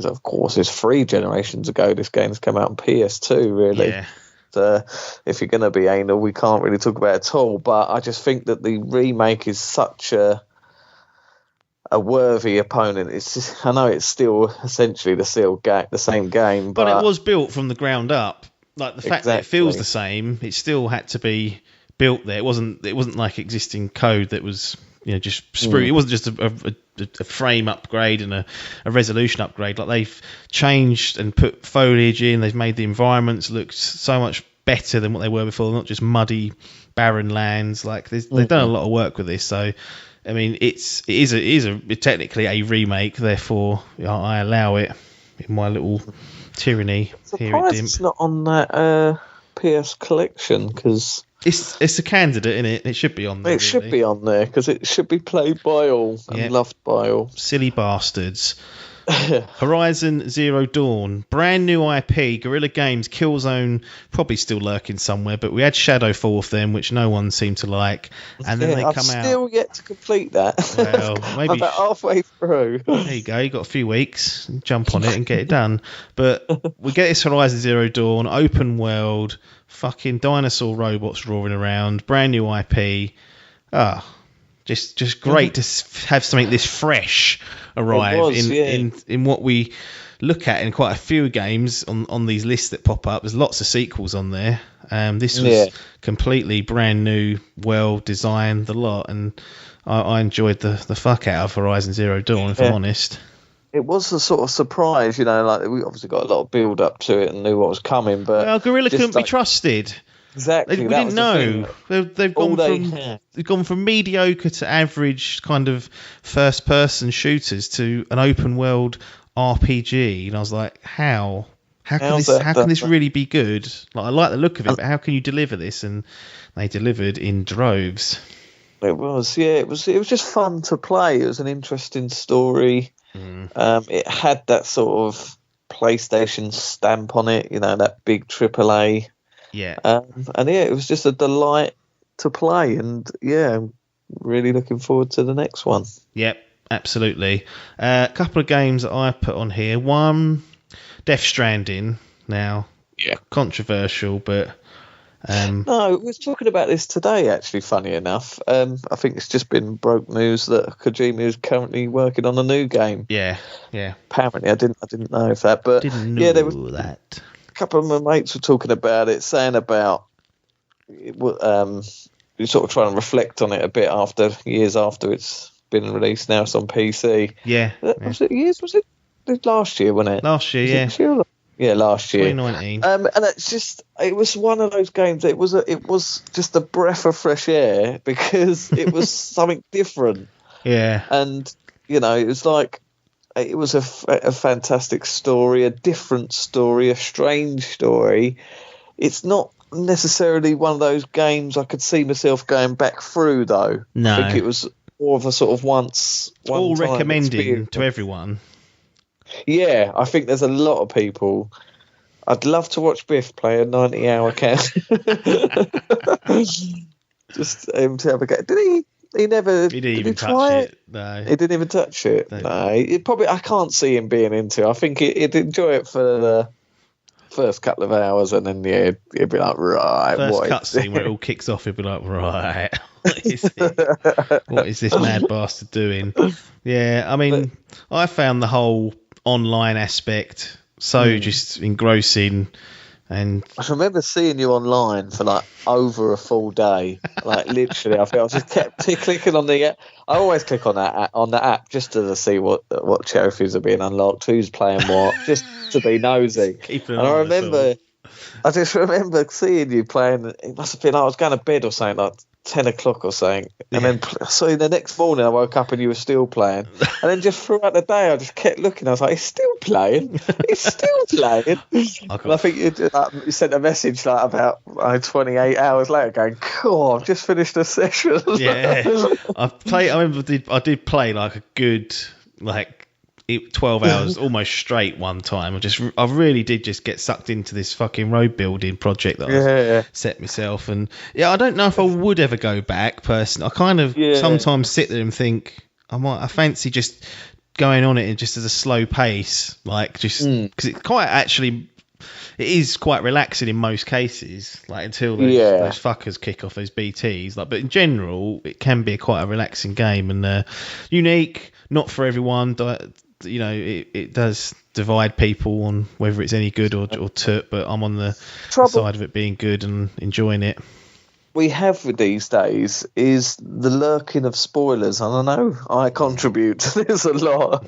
Speaker 2: of course, it's 3 generations ago. This game's come out on PS2, really. Yeah. If you're going to be anal, we can't really talk about it at all. But I just think that the remake is such a worthy opponent. It's just, I know it's still essentially the same game, but it was built from the ground up. Like the fact that it feels the same, it still had to be built there. It wasn't like existing code that was just spruik. It wasn't just a frame upgrade and a resolution upgrade. Like, they've changed and put foliage in. They've made the environments look so much better than what they were before. Not just muddy, barren lands. Like, they've done a lot of work with this. So, I mean, it is technically a remake. Therefore, I allow it in my little tyranny here at Dimp. It's not on that PS collection, because it's a candidate, isn't it? It should be on there. It should be on there, because it should be played by all and loved by all. Silly bastards. Horizon Zero Dawn, brand new IP, Guerrilla Games, Killzone, probably still lurking somewhere, but we had Shadowfall of them, which no one seemed to like, and then they come out.
Speaker 3: I've still yet to complete that.
Speaker 2: Well, maybe
Speaker 3: I'm about halfway through.
Speaker 2: There you go, you got a few weeks, jump on it and get it done. But we get this Horizon Zero Dawn, open world, fucking dinosaur robots roaring around, brand new IP. Just great to have something this fresh arrive in what we look at in quite a few games on these lists that pop up. There's lots of sequels on there. This was completely brand new, well designed, the lot, and I enjoyed the fuck out of Horizon Zero Dawn, if I'm honest.
Speaker 3: It was a sort of surprise, like we obviously got a lot of build up to it and knew what was coming, but
Speaker 2: Guerrilla couldn't be trusted.
Speaker 3: Exactly.
Speaker 2: We didn't know. They've gone from mediocre to average kind of first-person shooters to an open-world RPG, and I was like, how can this really be good? Like, I like the look of it, but how can you deliver this? And they delivered in droves.
Speaker 3: It was, It was just fun to play. It was an interesting story. It had that sort of PlayStation stamp on it, that big AAA.
Speaker 2: Yeah.
Speaker 3: It was just a delight to play, and I'm really looking forward to the next one.
Speaker 2: Yep, absolutely. A couple of games that I put on here. One, Death Stranding. Now, controversial, but
Speaker 3: no, we were talking about this today. Actually, funny enough, I think it's just been broke news that Kojima is currently working on a new game.
Speaker 2: Yeah.
Speaker 3: Apparently, I didn't know if that, but
Speaker 2: that.
Speaker 3: A couple of my mates were talking about it, saying about you're sort of trying to reflect on it a bit years after it's been released. Now it's on PC.
Speaker 2: Yeah.
Speaker 3: Was it years? Was it last year? Wasn't it?
Speaker 2: Last year,
Speaker 3: last year.
Speaker 2: 2019.
Speaker 3: And it was one of those games. It was just a breath of fresh air because it was something different.
Speaker 2: Yeah.
Speaker 3: And it was like. It was a fantastic story, a different story, a strange story. It's not necessarily one of those games I could see myself going back through, though.
Speaker 2: No.
Speaker 3: I think it was more of a sort of
Speaker 2: all recommending to everyone.
Speaker 3: Yeah, I think there's a lot of people. I'd love to watch Biff play a 90-hour count. Just to have a go. Did he? He never.
Speaker 2: He didn't even touch it. No.
Speaker 3: He didn't even touch it. No. I can't see him being into it. I think he'd enjoy it for the first couple of hours, and then he'd be like, right.
Speaker 2: First cutscene where it all kicks off, he'd be like, right, what is this mad bastard doing? Yeah, I mean, I found the whole online aspect so just engrossing. And
Speaker 3: I remember seeing you online for like over a full day, like literally. I just kept clicking on the. I always click on the app just to see what trophies are being unlocked, who's playing what, just to be nosy. I just remember seeing you playing. It must have been I was going to bed or something like 10 o'clock or something, and then so the next morning I woke up and you were still playing, and then just throughout the day I just kept looking. I was like, he's still playing. And I think you sent a message like about 28 hours later going, cool, I've just finished a session.
Speaker 2: I did play like a good 12 hours almost straight one time. I really did just get sucked into this fucking road building project that I set myself, and I don't know if I would ever go back personally. I kind of sometimes sit there and think I fancy just going on it just at a slow pace, because it is quite relaxing in most cases, until those fuckers kick off those BTs. But in general, it can be quite a relaxing game and unique. Not for everyone. It does divide people on whether it's any good or toot, but I'm on the side of it being good and enjoying it.
Speaker 3: We have with these days is the lurking of spoilers. And I know I contribute to this a lot,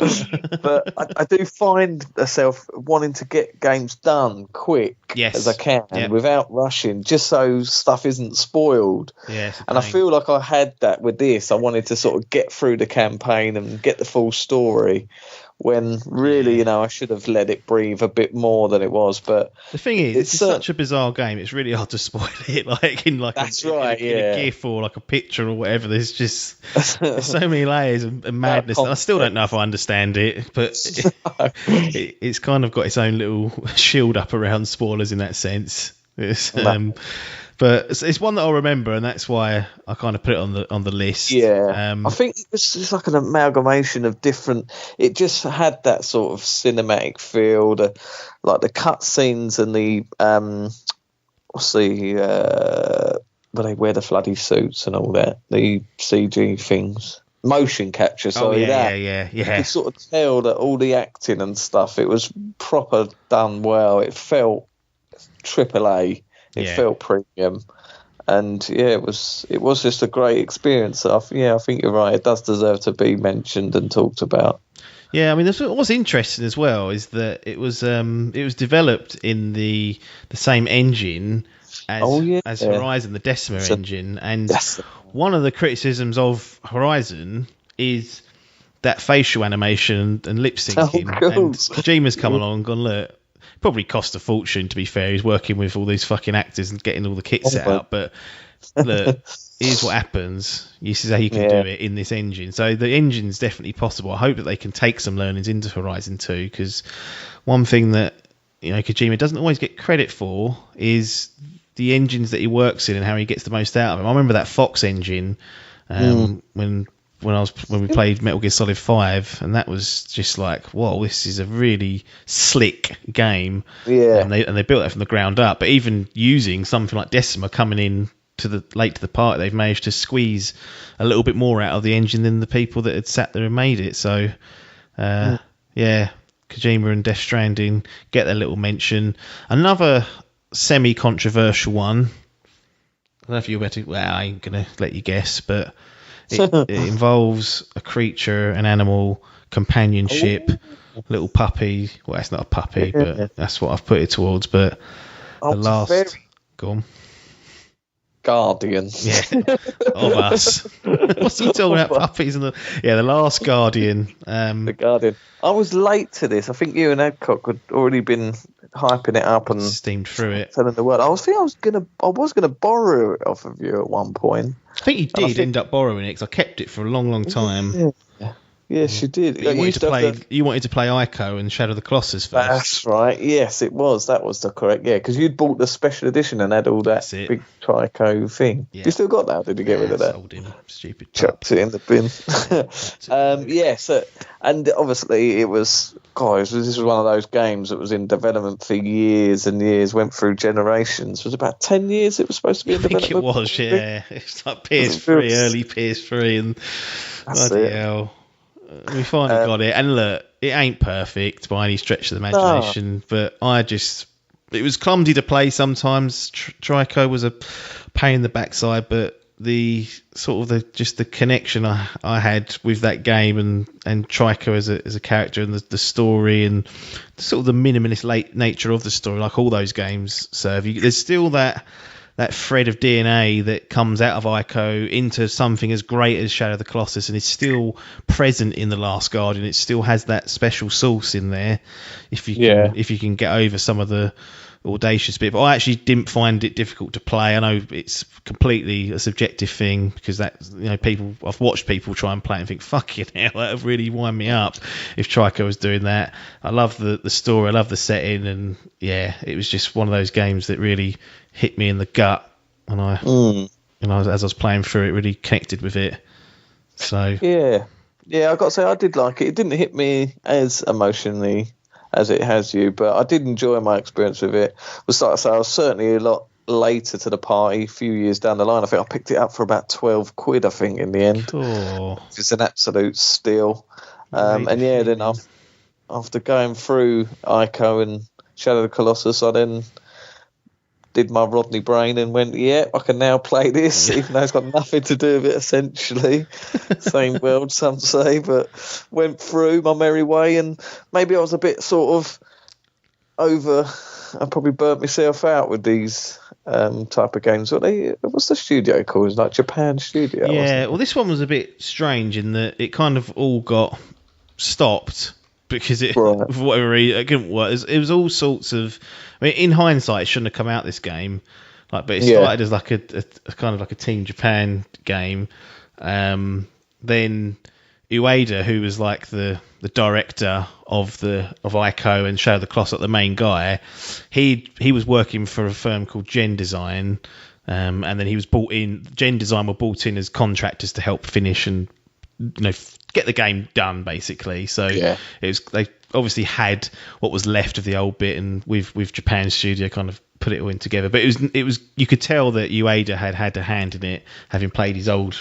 Speaker 3: but I do find myself wanting to get games done quick as I can without rushing, just so stuff isn't spoiled.
Speaker 2: Yes,
Speaker 3: and I feel like I had that with this. I wanted to sort of get through the campaign and get the full story. when really, I should have let it breathe a bit more than it was. But
Speaker 2: the thing is, it's such a bizarre game. It's really hard to spoil it, in a GIF or like a picture or whatever. There's just there's so many layers and madness. I still don't know if I understand it, but it's kind of got its own little shield up around spoilers in that sense. But it's one that I'll remember, and that's why I kind of put it on the list.
Speaker 3: Yeah, I think it was just like an amalgamation of different. It just had that sort of cinematic feel, like the cutscenes and the where they wear the bloody suits and all that, the CG things, motion capture.
Speaker 2: Yeah.
Speaker 3: You could sort of tell that all the acting and stuff, it was proper done well. It felt AAA. It felt premium, and it was just a great experience. I think you're right. It does deserve to be mentioned and talked about.
Speaker 2: Yeah, I mean, what's interesting as well is that it was developed in the same engine as Horizon, the Decima engine, and one of the criticisms of Horizon is that facial animation and lip syncing. And Kojima's come along and gone, look. Probably cost a fortune, to be fair. He's working with all these fucking actors and getting all the kits set up. But look, here's what happens. This is how you can do it in this engine. So the engine's definitely possible. I hope that they can take some learnings into Horizon 2, because one thing that Kojima doesn't always get credit for is the engines that he works in and how he gets the most out of them. I remember that Fox engine when we played Metal Gear Solid 5, and that was just like, whoa, this is a really slick game.
Speaker 3: Yeah.
Speaker 2: And they built that from the ground up. But even using something like Decima coming in late to the party, they've managed to squeeze a little bit more out of the engine than the people that had sat there and made it. So, Kojima and Death Stranding get their little mention. Another semi-controversial one. I don't know if you're better. Well, I ain't going to let you guess, but it involves a creature, an animal, companionship, little puppy. Well, it's not a puppy, but that's what I've put it towards. But the last... Go on.
Speaker 3: Guardian.
Speaker 2: Yeah, of us. What's he talking about? Puppies and the Last Guardian.
Speaker 3: The Guardian. I was late to this. I think you and Adcock had already been hyping it up and
Speaker 2: steamed through it.
Speaker 3: Telling the word. I was gonna borrow it off of you at one point.
Speaker 2: I think you did end up borrowing it because I kept it for a long, long time.
Speaker 3: Yeah. Yes, you did.
Speaker 2: You wanted to play Ico and Shadow of the Colossus first.
Speaker 3: That's right. Yes, it was. That was the correct. Yeah, because you'd bought the special edition and had all that big Trico thing. Yeah. You still got that? Or did you get rid of that?
Speaker 2: Sold him. Stupid.
Speaker 3: Chucked it in the bin. So, and obviously it was. Guys, this was one of those games that was in development for years and years. Went through generations. It was about 10 years. It was supposed to be in development.
Speaker 2: I think it was. Yeah, it's like PS3, early PS3, and bloody hell. We finally got it, and look, it ain't perfect by any stretch of the imagination, but it was clumsy to play sometimes. Trico was a pain in the backside, but the connection I had with that game and Trico as a character and the story and sort of the minimalist nature of the story, like all those games serve you. There's still that thread of DNA that comes out of Ico into something as great as Shadow of the Colossus, and is still present in The Last Guardian. It still has that special sauce in there if you can get over some of the audacious bit. But I actually didn't find it difficult to play. I know it's completely a subjective thing, because I've watched people try and play and think, fucking hell, that would really wind me up if Trico was doing that. I love the story, I love the setting, and it was just one of those games that really hit me in the gut, and as I was playing through it, really connected with it. So
Speaker 3: yeah, I've got to say I did like it. It didn't hit me as emotionally as it has you, but I did enjoy my experience with it. I was certainly a lot later to the party, a few years down the line. I think I picked it up for about £12, I think, in the end.
Speaker 2: Cool.
Speaker 3: It's an absolute steal. Then after going through Ico and Shadow of the Colossus, I then did my Rodney brain and went, I can now play this, even though it's got nothing to do with it, essentially. Same world, some say, but went through my merry way, and maybe I was a bit sort of I probably burnt myself out with these type of games. What's the studio called? It's like Japan Studio.
Speaker 2: Yeah, well, this one was a bit strange in that it kind of all got stopped because for whatever reason it couldn't work. It was all sorts of. I mean, in hindsight, it shouldn't have come out this game. But it started as like a kind of like a Team Japan game. Then Ueda, who was like the director of Ico and Shadow of the Colossus, the main guy, he was working for a firm called Gen Design, and then he was brought in. Gen Design were brought in as contractors to help finish and get the game done, basically. So it was, they obviously had what was left of the old bit, and with Japan Studio kind of put it all in together. But it was you could tell that Ueda had a hand in it, having played his old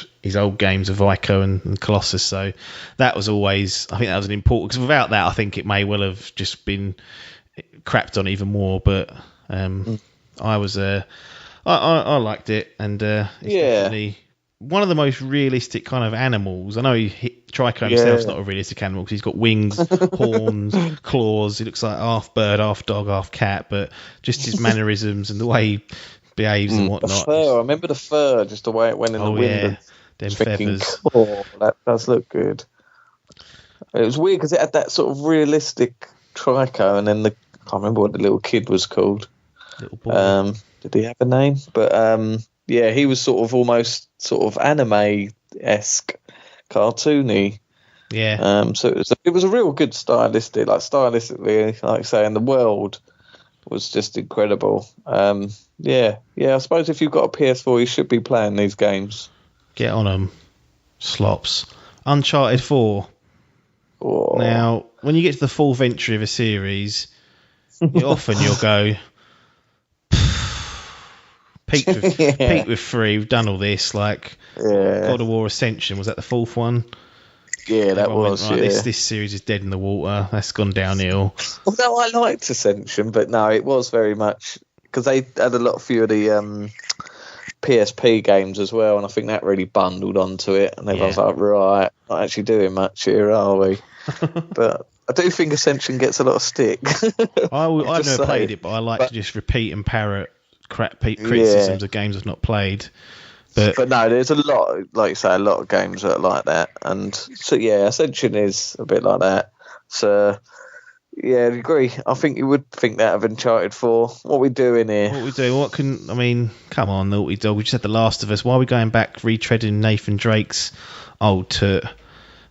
Speaker 2: games of Ico and Colossus. So that was always, I think that was an important, because without that I think it may well have just been crapped on even more. But I was I liked it, and it's definitely one of the most realistic kind of animals. I know Trico himself's not a realistic animal because he's got wings, horns, claws. He looks like half bird, half dog, half cat, but just his mannerisms and the way he behaves and whatnot.
Speaker 3: The fur, I remember the fur, just the way it went in the wind.
Speaker 2: Yeah, them feathers.
Speaker 3: That does look good. It was weird because it had that sort of realistic Trico, and then I can't remember what the little kid was called.
Speaker 2: Little boy.
Speaker 3: Did he have a name? But yeah, he was sort of almost sort of anime-esque, cartoony.
Speaker 2: Yeah.
Speaker 3: So it was a real good stylistically, like I say, and the world was just incredible. Yeah. I suppose if you've got a PS4, you should be playing these games.
Speaker 2: Get on them, slops. Uncharted 4.
Speaker 3: Oh.
Speaker 2: Now, when you get to the full entry of a series, often you'll go. Peaked with 3. We've done all this. Like God of War Ascension, was that the 4th one?
Speaker 3: Yeah, that was.
Speaker 2: This series is dead in the water. That's gone downhill.
Speaker 3: Although I liked Ascension, but no, it was very much because they had a few of the PSP games as well, and I think that really bundled onto it. And everyone's like, right, not actually doing much here, are we? But I do think Ascension gets a lot of stick.
Speaker 2: I've never played it, but I like to just repeat and parrot criticisms of games I've not played. But
Speaker 3: no, there's a lot, like you say, a lot of games that are like that. And so, Ascension is a bit like that. So, I agree. I think you would think that of Uncharted 4. What we doing here?
Speaker 2: Come on, Naughty Dog. We just had The Last of Us. Why are we going back, retreading Nathan Drake's old toot?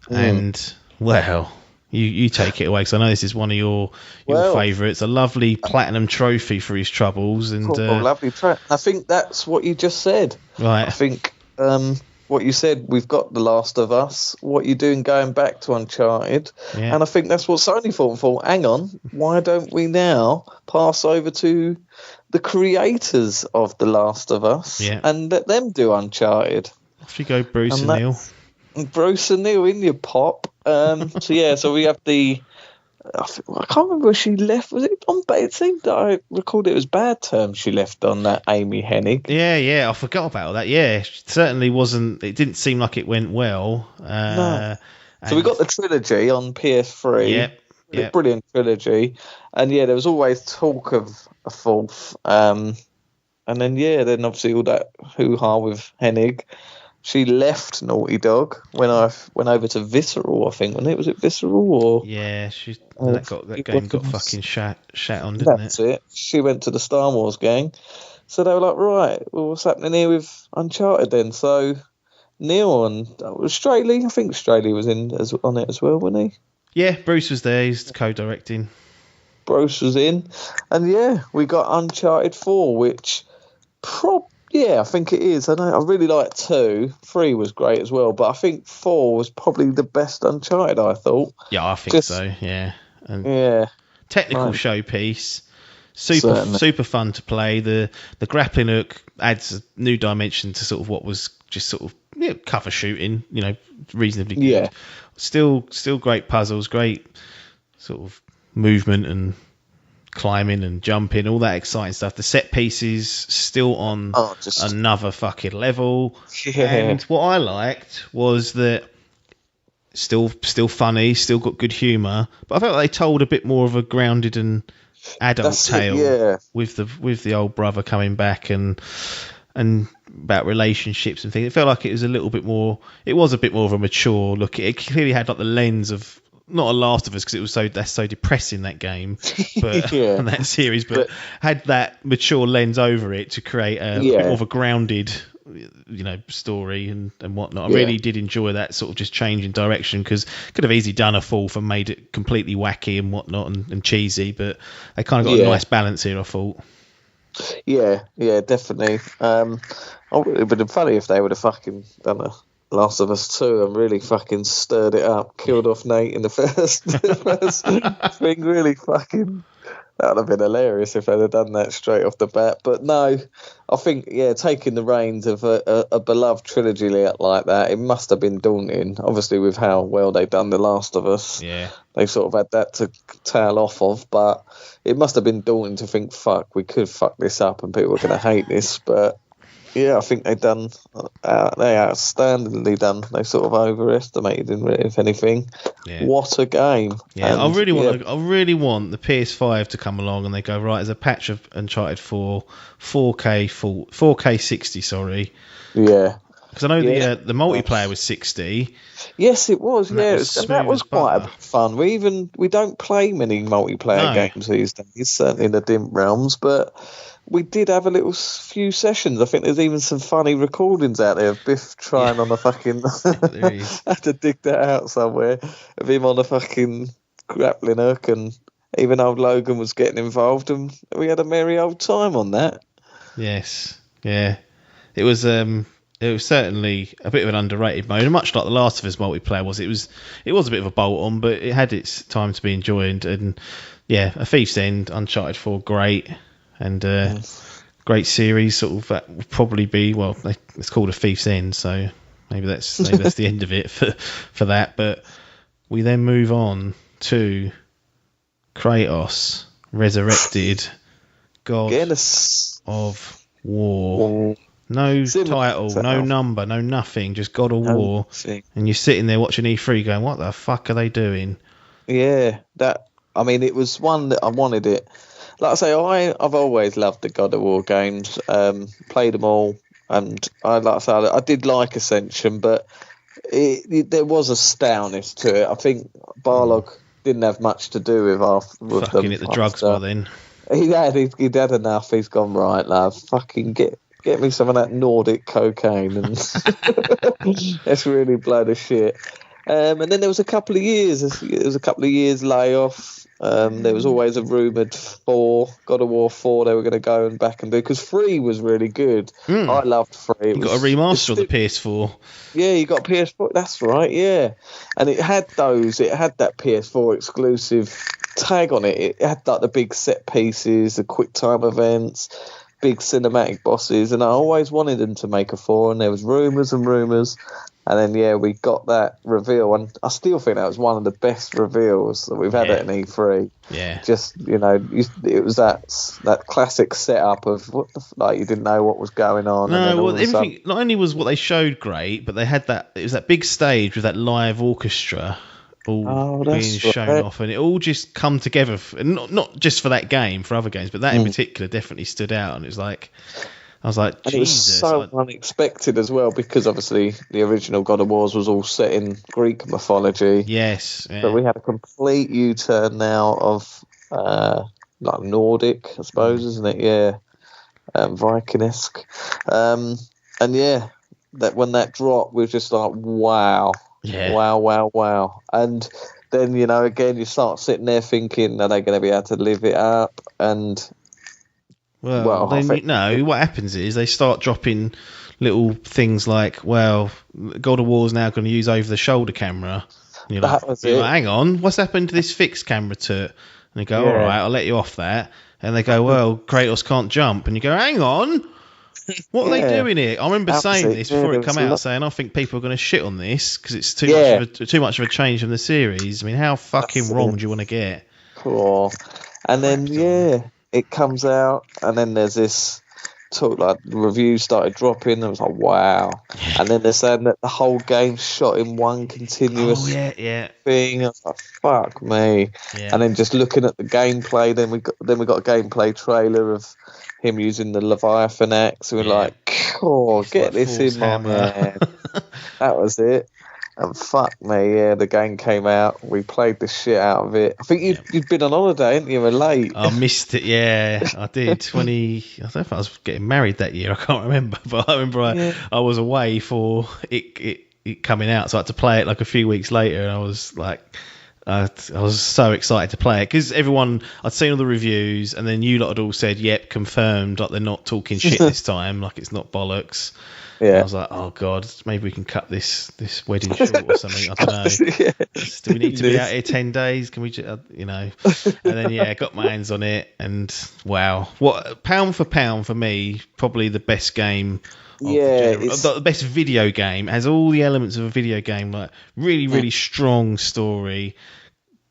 Speaker 2: And, well, you take it away, because I know this is one of your favourites. A lovely platinum trophy for his troubles. And
Speaker 3: lovely track. I think that's what you just said.
Speaker 2: Right.
Speaker 3: I think what you said, we've got The Last of Us. What you doing going back to Uncharted? Yeah. And I think that's what Sony thought. Hang on, why don't we now pass over to the creators of The Last of Us and let them do Uncharted?
Speaker 2: Off you go, Bruce and Neil.
Speaker 3: Bruce and Neil in your pop. So we have the. I can't remember where she left. Was it on? It seemed that I recalled it was bad terms she left on that Amy Hennig.
Speaker 2: Yeah, I forgot about that. Yeah, it certainly wasn't. It didn't seem like it went well.
Speaker 3: No. So we got the trilogy on PS3. Yeah. Brilliant trilogy. And there was always talk of a fourth. And then then obviously all that hoo-ha with Hennig. She left Naughty Dog when I went over to Visceral, I think. Was it Visceral or?
Speaker 2: Yeah, that game got fucking shat on, didn't
Speaker 3: That's it. She went to the Star Wars gang. So they were like, right, well, what's happening here with Uncharted then? So Neil and Straley, I think Straley was on it as well, wasn't he?
Speaker 2: Yeah, Bruce was there. He's co-directing.
Speaker 3: Bruce was in. And we got Uncharted 4, which I think it is. I really like 2. 3 was great as well, but I think 4 was probably the best Uncharted, I thought.
Speaker 2: Yeah, I think so, yeah. And technical showpiece. Super fun to play. The grappling hook adds a new dimension to sort of what was just sort of cover shooting, reasonably good. Yeah. Still great puzzles, great sort of movement and climbing and jumping, all that exciting stuff. The set pieces still on another fucking level. Yeah. And what I liked was that still funny, still got good humour, but I felt like they told a bit more of a grounded and adult tale with the old brother coming back and about relationships and things. It felt like it was a bit more of a mature look. It clearly had like the lens of not a Last of Us because that's so depressing, that game, but and that series, but had that mature lens over it to create a bit more of a grounded, story and whatnot. I really did enjoy that sort of just change in direction, because could have easily done a fourth and made it completely wacky and whatnot and cheesy, but they kind of got a nice balance here, I thought.
Speaker 3: Yeah, definitely. It would have been funny if they would have fucking done a Last of Us 2 and really fucking stirred it up, killed off Nate in the first thing. Really fucking, that would have been hilarious if they'd have done that straight off the bat. But no, I think taking the reins of a beloved trilogy like that, it must have been daunting. Obviously, with how well they've done The Last of Us, they sort of had that to tail off of. But it must have been daunting to think, fuck, we could fuck this up and people are going to hate this. But yeah, I think they outstandingly done. They sort of overestimated, if anything. Yeah. What a game!
Speaker 2: Yeah, and I really want the PS5 to come along and they go, right, there's a patch of Uncharted 4, 4K 60. Sorry.
Speaker 3: Yeah.
Speaker 2: Because I know the multiplayer was 60.
Speaker 3: Yes, it was. That was quite a bit fun. We don't play many multiplayer games these days, certainly in the Dimp realms, but we did have a few sessions. I think there's even some funny recordings out there of Biff trying on a fucking... I had to dig that out somewhere, of him on a fucking grappling hook, and even old Logan was getting involved, and we had a merry old time on that.
Speaker 2: Yes, yeah. It was certainly a bit of an underrated mode, and much like the Last of Us multiplayer was. It was a bit of a bolt-on, but it had its time to be enjoyed, and A Thief's End, Uncharted 4, great. And great series, sort of that would probably be, it's called A Thief's End, so maybe that's the end of it for that. But we then move on to Kratos, resurrected, God of War. No title, no number, no nothing, just God of War. And you're sitting there watching E3 going, what the fuck are they doing?
Speaker 3: Yeah, it was one that I wanted it. Like I say, I've always loved the God of War games, played them all, and I did like Ascension, but there was a stoutness to it. I think Barlog didn't have much to do with
Speaker 2: fucking hit the drugs by then.
Speaker 3: He'd had enough. He's gone, right, love, fucking get me some of that Nordic cocaine, and let's really blow the shit. And then there was a couple of years. Layoff. There was always a rumoured God of War 4 they were going to go and back and do, because 3 was really good. I loved 3.
Speaker 2: You got a remaster of the PS4.
Speaker 3: Yeah, you got PS4. That's right, yeah. And it had that PS4 exclusive tag on it. It had like the big set pieces, the quick time events, big cinematic bosses, and I always wanted them to make a 4, and there was rumours. And then, we got that reveal, and I still think that was one of the best reveals that we've had at an E3.
Speaker 2: Yeah.
Speaker 3: Just, it was that classic setup of you didn't know what was going on.
Speaker 2: No, everything, not only was what they showed great, but they had it was that big stage with that live orchestra all being shown off, and it all just come together, not just for that game, for other games, but that in particular definitely stood out, and it was like... I was like, Jesus.
Speaker 3: It was so unexpected as well, because obviously the original God of Wars was all set in Greek mythology.
Speaker 2: Yes. Yeah.
Speaker 3: But we had a complete U-turn now of Nordic, I suppose, isn't it? Yeah. Viking-esque. That when that dropped, we were just like, wow. Yeah. Wow. And then, again, you start sitting there thinking, are they going to be able to live it up? And...
Speaker 2: What happens is they start dropping little things like, God of War's now going to use over-the-shoulder camera. And you're like, hang on, what's happened to this fixed camera to it? And they go, all right, I'll let you off that. And they go, Kratos can't jump. And you go, hang on, what are they doing here? I remember saying this before it came out, saying I think people are going to shit on this because it's too much of a change from the series. I mean, how fucking wrong do you want to get?
Speaker 3: Cool. And then, it comes out, and then there's this talk, reviews started dropping, and I was like, wow. And then they're saying that the whole game's shot in one continuous thing. I was like, fuck me. Yeah. And then just looking at the gameplay, then we got a gameplay trailer of him using the Leviathan axe, and we're like, get this in my hand. That was it. And fuck me, yeah, the game came out. We played the shit out of it. I think you'd been on holiday, hadn't you? You were late.
Speaker 2: I missed it, yeah. I did. I don't know if I was getting married that year. I can't remember. But I remember I was away for it coming out. So I had to play it like a few weeks later. And I was like... I was so excited to play it because I'd seen all the reviews, and then you lot had all said, "Yep, confirmed." Like they're not talking shit this time. Like it's not bollocks. Yeah. And I was like, "Oh God, maybe we can cut this wedding short or something." I don't know. Do we need to be out here 10 days? Can we, And then got my hands on it, and wow, what pound for pound for me, probably the best game. The best video game. It has all the elements of a video game, like really, really strong story,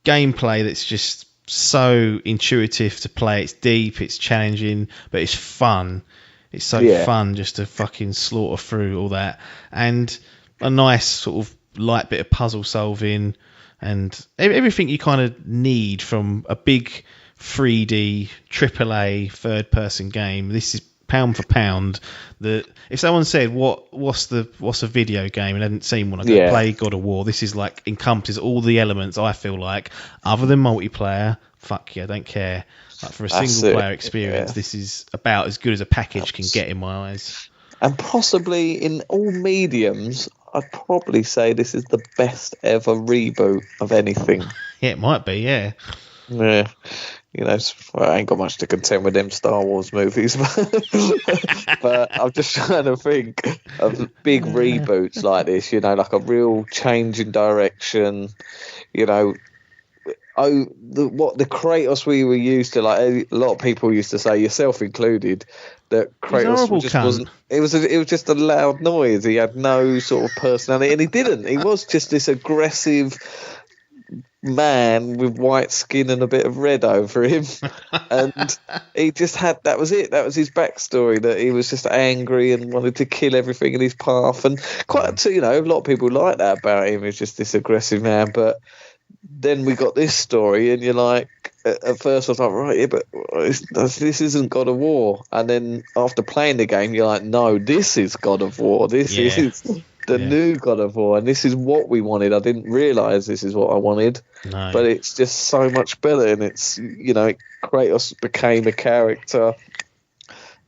Speaker 2: gameplay that's just so intuitive to play. It's deep, it's challenging, but it's fun. It's so fun just to fucking slaughter through all that, and a nice sort of light bit of puzzle solving, and everything you kind of need from a big 3D AAA third-person game. This is pound for pound. If someone said what's a video game and hadn't seen one, I go play God of War. This is like encompasses all the elements. I feel like other than multiplayer, fuck yeah, I don't care. Like for a single player experience, this is about as good as a package can get in my eyes.
Speaker 3: And possibly in all mediums, I'd probably say this is the best ever reboot of anything.
Speaker 2: Yeah, it might be. Yeah.
Speaker 3: Yeah. I ain't got much to contend with them Star Wars movies, but I'm just trying to think of big reboots like this, like a real change in direction, the Kratos we were used to, like a lot of people used to say, yourself included, that Kratos just wasn't. It was just a loud noise. He had no sort of personality, and he didn't. He was just this aggressive man with white skin and a bit of red over him, and he just had that was his backstory, that he was just angry and wanted to kill everything in his path, and a lot of people like that about him. He's just this aggressive man. But then we got this story, and you're like, at first I was like, right, yeah, but this isn't God of War, and then after playing the game you're like, no, this is God of War. This is the new God of War, and this is what we wanted. I didn't realise this is what I wanted, but it's just so much better. And it's, Kratos became a character,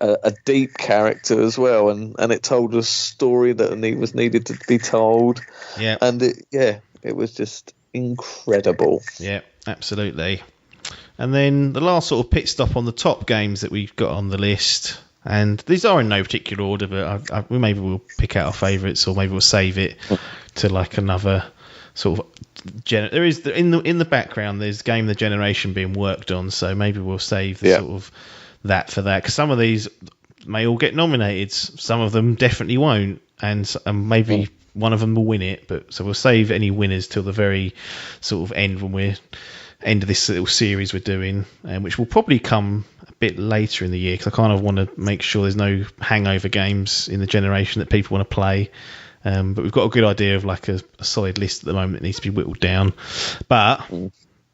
Speaker 3: a deep character as well, and it told a story that was needed to be told. Yeah, and it was just incredible.
Speaker 2: Yeah, absolutely. And then the last sort of pit stop on the top games that we've got on the list. And these are in no particular order, but maybe we'll pick out our favourites, or maybe we'll save it to like another sort of. There is in the background. There's Game of the Generation being worked on, so maybe we'll save the sort of that for that, because some of these may all get nominated, some of them definitely won't, and maybe one of them will win it. But so we'll save any winners till the very sort of end, when we're end of this little series we're doing, which will probably come a bit later in the year, because I kind of want to make sure there's no hangover games in the generation that people want to play. But we've got a good idea of like a solid list at the moment that needs to be whittled down. But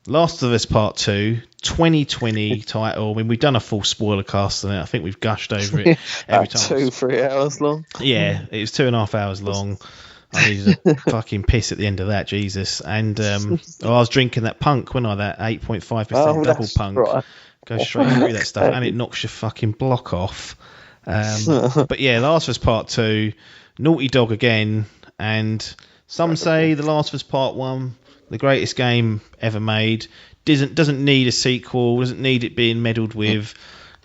Speaker 2: Last of Us Part 2, 2020 title. I mean, we've done a full spoiler cast on it. I think we've gushed over it every time.
Speaker 3: 2-3 hours long.
Speaker 2: Yeah, it was 2.5 hours long. I needed a fucking piss at the end of that, Jesus. And I was drinking that punk, wasn't I? That 8.5% double punk. Right. Go straight through that stuff, and it knocks your fucking block off. But yeah, Last of Us Part 2, Naughty Dog again, and some say The Last of Us Part 1, the greatest game ever made, doesn't need a sequel, doesn't need it being meddled with.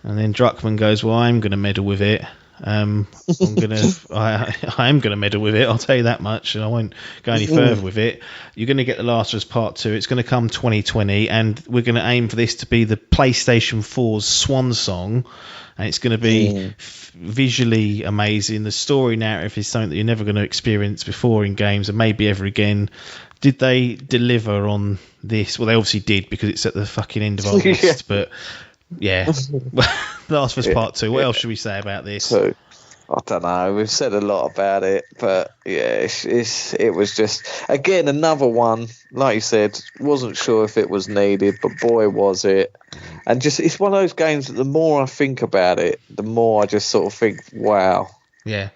Speaker 2: And then Druckmann goes, well, I'm going to meddle with it. I am going to meddle with it, I'll tell you that much, and I won't go any further with it. You're going to get The Last of Us Part 2. It's going to come 2020, and we're going to aim for this to be the PlayStation 4's swan song, and it's going to be visually amazing. The story narrative is something that you're never going to experience before in games, and maybe ever again. Did they deliver on this? Well, they obviously did, because it's at the fucking end of our list, but yeah. Last of Us Part 2. What else should we say about this?
Speaker 3: So, I don't know. We've said a lot about it, but yeah, it was just, again, another one, like you said, wasn't sure if it was needed, but boy, was it. And just, it's one of those games that the more I think about it, the more I just sort of think, wow.
Speaker 2: Yeah.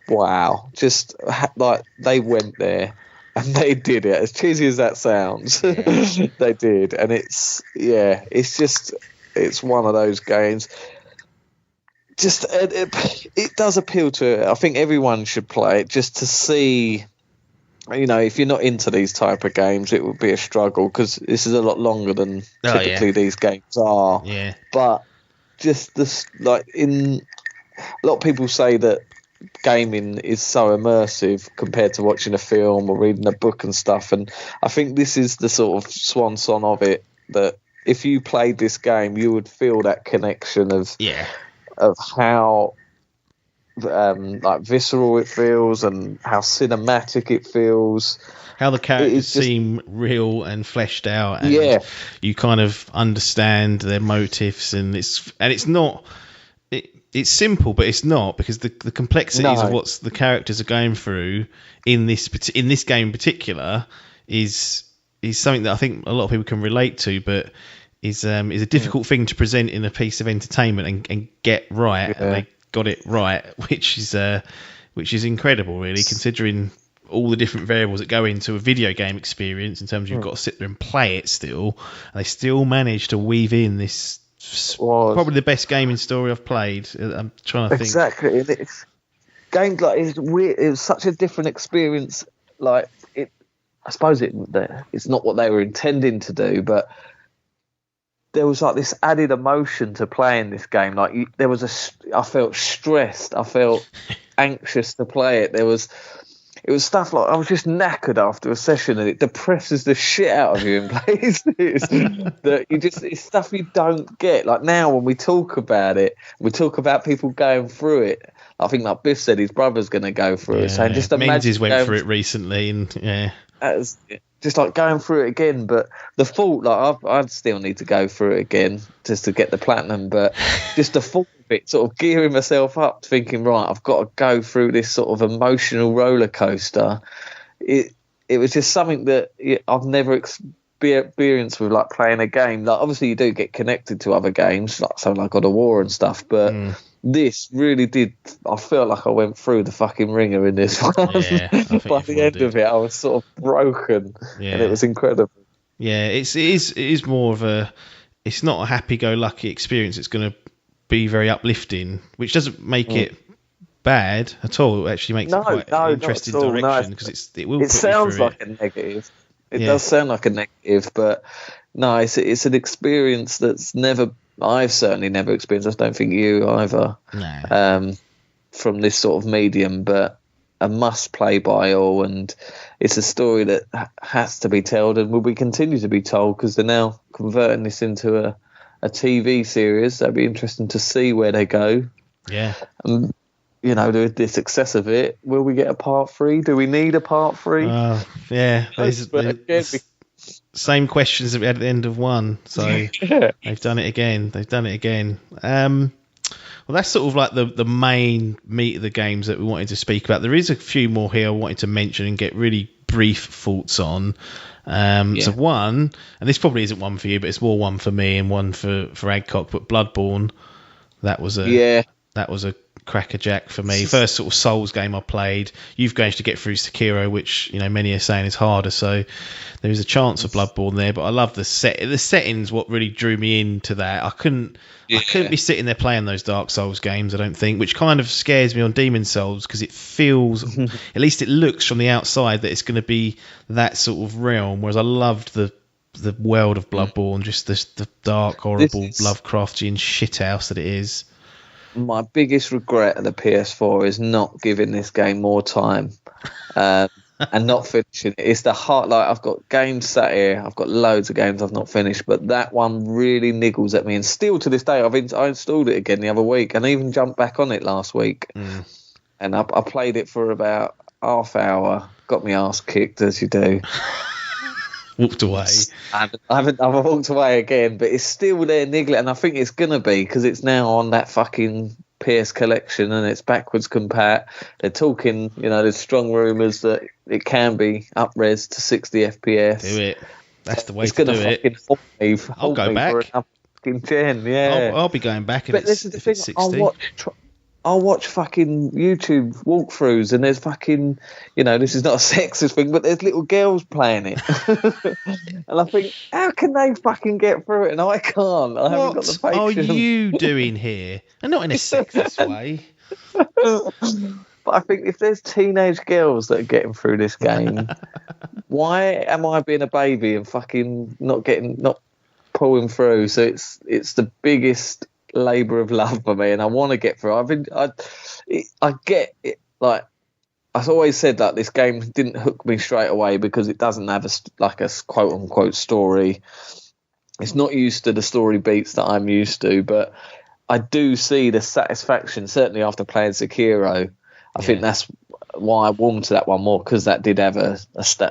Speaker 3: Wow. Just like they went there. And they did it, as cheesy as that sounds. They did, and it's one of those games. Just it does appeal to. I think everyone should play it just to see. If you're not into these type of games, it would be a struggle because this is a lot longer than typically these games are.
Speaker 2: Yeah.
Speaker 3: But just this, a lot of people say that gaming is so immersive compared to watching a film or reading a book and stuff, and I think this is the sort of swan song of it, that if you played this game you would feel that connection of how visceral it feels and how cinematic it feels,
Speaker 2: how the characters seem real and fleshed out, and you kind of understand their motives, and it's not. It's simple, but it's not, because the complexities of what the characters are going through in this game in particular is something that I think a lot of people can relate to, but is a difficult thing to present in a piece of entertainment and get right. And they got it right, which is incredible, really, considering all the different variables that go into a video game experience in terms of you've got to sit there and play it still, and they still manage to weave in this. Probably the best gaming story I've played. I'm trying to think.
Speaker 3: Exactly. It's games like it's weird. It was such a different experience. I suppose it's not what they were intending to do, but there was this added emotion to playing this game. I felt stressed. I felt anxious to play it. It was stuff like I was just knackered after a session, and it depresses the shit out of you in places that it's stuff you don't get. Like now, when we talk about it, we talk about people going through it. I think, like Biff said, his brother's going to go through it. So just imagine
Speaker 2: Menzies went through it recently, and
Speaker 3: just like going through it again. But the fault, I'd still need to go through it again just to get the platinum. But just the fault of it, sort of gearing myself up, thinking, right, I've got to go through this sort of emotional roller coaster. It was just something that I've never experienced with playing a game. Obviously you do get connected to other games, like something like God of War and stuff, but. This really did. I felt like I went through the fucking ringer in this one.
Speaker 2: Yeah,
Speaker 3: by the end of it, I was sort of broken, and it was incredible.
Speaker 2: Yeah, it is more of a. It's not a happy-go-lucky experience. It's going to be very uplifting, which doesn't make it bad at all. It actually makes it quite an interesting direction, because it will. It
Speaker 3: sounds like a negative. It does sound like a negative, but no, it's an experience that's never. I've certainly never experienced. I don't think you either.
Speaker 2: No.
Speaker 3: From this sort of medium, but a must play by all, and it's a story that has to be told and will be continue to be told, because they're now converting this into a TV series. That'd be interesting to see where they go.
Speaker 2: Yeah.
Speaker 3: The success of it. Will we get a part 3? Do we need a part 3?
Speaker 2: Same questions that we had at the end of 1, so they've done it again. Well, that's sort of like the main meat of the games that we wanted to speak about. There is a few more here I wanted to mention and get really brief thoughts on. So one, and this probably isn't one for you, but it's more one for me and one for Adcock, but Bloodborne, that was a crackerjack for me. First sort of Souls game I played. You've managed to get through Sekiro, which many are saying is harder, so there is a chance for Bloodborne there. But I love the settings. What really drew me into that, I couldn't be sitting there playing those Dark Souls games, I don't think, which kind of scares me on Demon Souls, because it feels, at least it looks from the outside, that it's going to be that sort of realm. Whereas I loved the world of Bloodborne, just the dark, horrible, Lovecraftian shithouse that it is.
Speaker 3: My biggest regret of the PS4 is not giving this game more time and not finishing it. It's the heart. I've got games sat here. I've got loads of games I've not finished, but that one really niggles at me. And still to this day, I installed it again the other week, and I even jumped back on it last week. And I played it for about half hour. Got my ass kicked, as you do.
Speaker 2: Walked away.
Speaker 3: I've walked away again, but it's still there niggling, and I think it's gonna be, because it's now on that fucking PS collection and it's backwards compat. They're talking, there's strong rumours that it can be up-res to 60 FPS.
Speaker 2: Do it. That's the way to do it.
Speaker 3: I'll go back. For fucking gen, yeah.
Speaker 2: I'll be going back.
Speaker 3: But this is the thing.
Speaker 2: 60.
Speaker 3: I'll watch fucking YouTube walkthroughs, and there's fucking, this is not a sexist thing, but there's little girls playing it. And I think, how can they fucking get through it and I can't? I haven't got the patience.
Speaker 2: What are you doing here? And not in a sexist way.
Speaker 3: But I think if there's teenage girls that are getting through this game, why am I being a baby and fucking not pulling through? So it's the biggest labour of love for me, and I want to get through. I get it. Like I've always said, that this game didn't hook me straight away because it doesn't have a quote unquote story. It's not used to the story beats that I'm used to, but I do see the satisfaction, certainly after playing Sekiro. I think that's why I warmed to that one more, because that did have a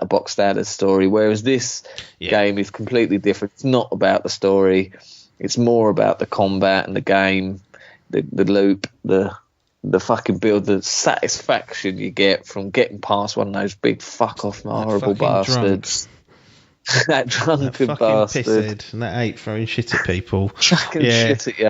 Speaker 3: box standard story, whereas this game is completely different. It's not about the story. It's more about the combat and the game, the loop, the fucking build, the satisfaction you get from getting past one of those big fuck-off horrible bastards. That drunken bastard.
Speaker 2: Pissed, and that ape throwing shit at people.
Speaker 3: Chucking shit at you.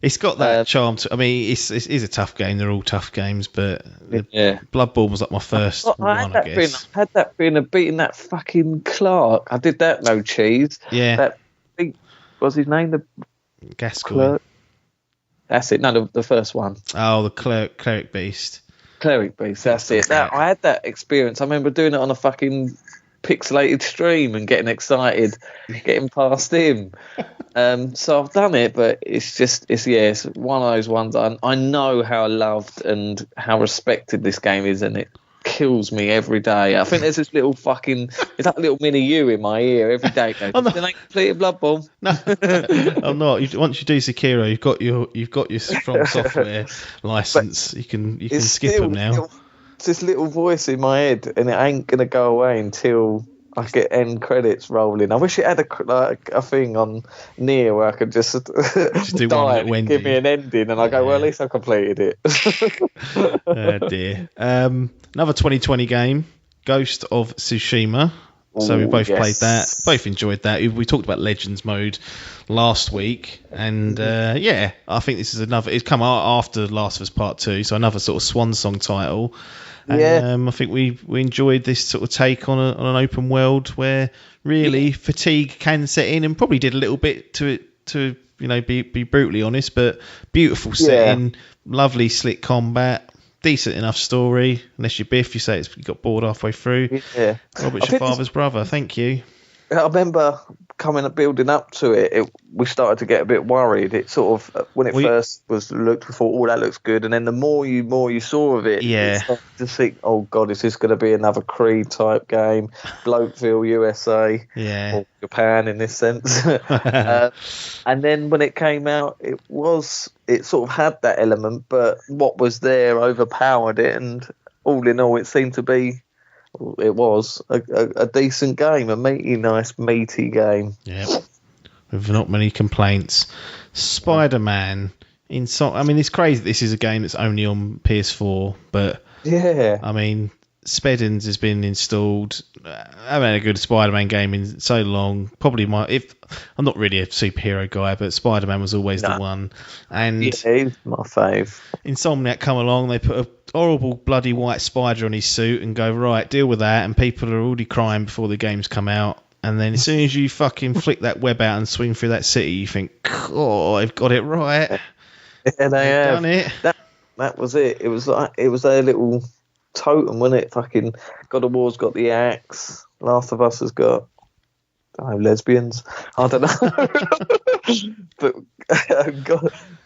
Speaker 2: It's got that charm to. I mean, it is a tough game. They're all tough games, but Bloodborne was like my first one, I guess.
Speaker 3: I had that feeling of beating that fucking Clark. I did that, no cheese.
Speaker 2: Yeah.
Speaker 3: That big, what's his name? The
Speaker 2: Gascoigne.
Speaker 3: Clerk. That's it. No, the first one.
Speaker 2: Oh, the Cleric Beast.
Speaker 3: Cleric Beast, that's it. I had that experience. I remember doing it on a fucking pixelated stream and getting excited, getting past him. So I've done it, but it's one of those ones I know how loved and how respected this game is, and it kills me every day. I think there's this little fucking, it's like a little mini you in my ear every day. Goes,
Speaker 2: oh, no.
Speaker 3: Then I completed Bloodborne.
Speaker 2: No, I'm not. Once you do Sekiro, you've got your From Software license. You can skip them now.
Speaker 3: It's this little voice in my head, and it ain't gonna go away until I get end credits rolling. I wish it had a thing on Nier where I could just
Speaker 2: do
Speaker 3: die
Speaker 2: one
Speaker 3: and give me an ending, and I go, well, at least I completed it.
Speaker 2: Oh dear. Another 2020 game, Ghost of Tsushima. So we both played that, both enjoyed that. We talked about Legends mode last week, and I think this is another. It's come out after Last of Us Part 2, so another sort of swan song title. And I think we enjoyed this sort of take on an open world where really fatigue can set in, and probably did a little bit to it to be brutally honest, but beautiful setting, lovely slick combat, decent enough story. Unless you're Biff, you say you got bored halfway through.
Speaker 3: Yeah,
Speaker 2: Robert's your father's brother. Thank you.
Speaker 3: I remember building up to it, we started to get a bit worried. It sort of, when it first was looked, we thought, oh, that looks good. And then the more you saw of it, you started to think, oh God, is this going to be another Creed type game? Blokeville, USA, or Japan in this sense. And then when it came out, it sort of had that element, but what was there overpowered it. And all in all, it seemed to be, it was a decent game, a meaty game.
Speaker 2: Yeah, with not many complaints. Spider-Man. I mean, it's crazy that this is a game that's only on PS4, but I mean, Speddens has been installed. I haven't had a good Spider-Man game in so long. Probably I'm not really a superhero guy, but Spider-Man was always the one. And
Speaker 3: he's my fave.
Speaker 2: Insomniac come along, they put a horrible bloody white spider on his suit and go, right, deal with that, and people are already crying before the games come out. And then as soon as you fucking flick that web out and swing through that city, you think, oh, they've got it right.
Speaker 3: Yeah, they have
Speaker 2: done it.
Speaker 3: That was it. It was their little totem, wasn't it? Fucking God of War's got the axe. Last of Us has got lesbians. I don't know.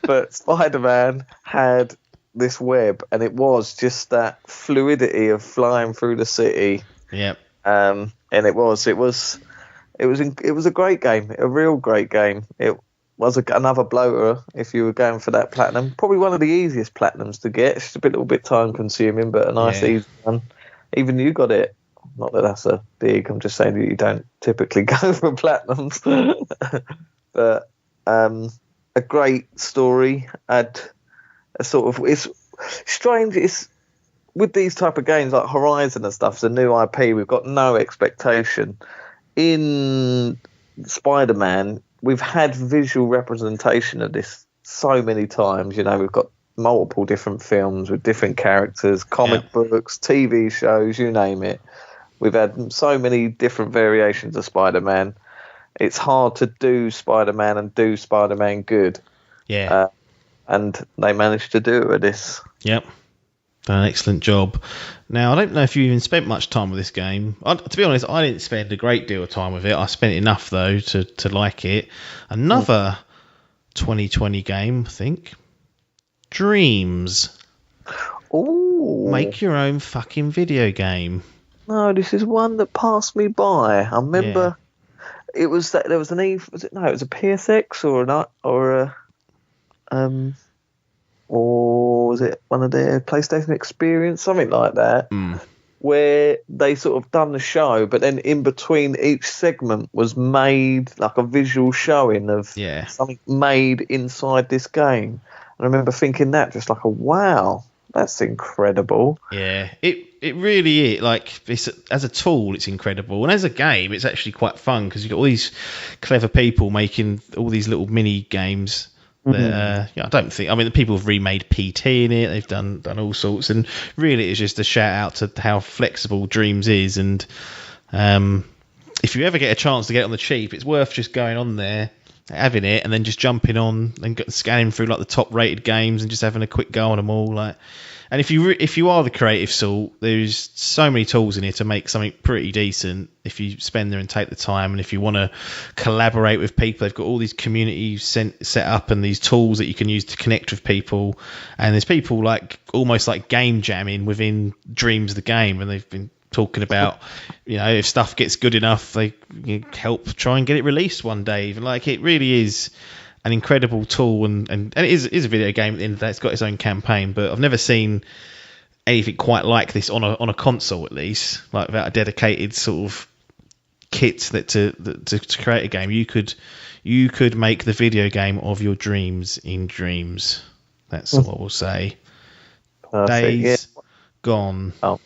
Speaker 3: but Spider-Man had this web, and it was just that fluidity of flying through the city.
Speaker 2: Yep.
Speaker 3: And it was a great game, a real great game. It was another bloater if you were going for that platinum. Probably one of the easiest platinums to get. It's a little bit time consuming, but a nice easy one. Even you got it. Not that that's a dig. I'm just saying that you don't typically go for platinums. But a great story. Had a sort of, it's strange. It's with these type of games like Horizon and stuff. It's a new IP. We've got no expectation. In Spider-Man, we've had visual representation of this so many times. We've got multiple different films with different characters, comic books, TV shows, you name it. We've had so many different variations of Spider-Man. It's hard to do Spider-Man and do Spider-Man good.
Speaker 2: Yeah.
Speaker 3: And they managed to do it with this.
Speaker 2: Yep. Done an excellent job. Now, I don't know if you even spent much time with this game. To be honest, I didn't spend a great deal of time with it. I spent enough, though, to like it. Another 2020 game, I think. Dreams.
Speaker 3: Ooh.
Speaker 2: Make your own fucking video game.
Speaker 3: No, this is one that passed me by. I remember it was that there was an Eve. Was it? No, it was a PSX or was it one of their PlayStation Experience, something like that, where they sort of done the show, but then in between each segment was made like a visual showing of something made inside this game. And I remember thinking that just like, wow, that's incredible.
Speaker 2: Yeah, it really is. Like, as a tool, it's incredible, and as a game, it's actually quite fun because you've got all these clever people making all these little mini games. That, I don't think. I mean, the people have remade PT in it. They've done all sorts, and really, it's just a shout out to how flexible Dreams is. And if you ever get a chance to get it on the cheap, it's worth just going on there, having it, and then just jumping on and scanning through like the top rated games and just having a quick go on them all. Like, and if you are the creative sort, there's so many tools in here to make something pretty decent if you spend there and take the time. And if you want to collaborate with people, they've got all these communities set up and these tools that you can use to connect with people. And there's people like almost like game jamming within Dreams the game, and they've been talking about, if stuff gets good enough, they help try and get it released one day. Even like, it really is an incredible tool, and it is a video game at the end of the day. It's got its own campaign, but I've never seen anything quite like this on a console, at least, like without a dedicated sort of kit to create a game. You could make the video game of your dreams in Dreams. That's all I will say.
Speaker 3: Perfect.
Speaker 2: Days gone.
Speaker 3: Oh.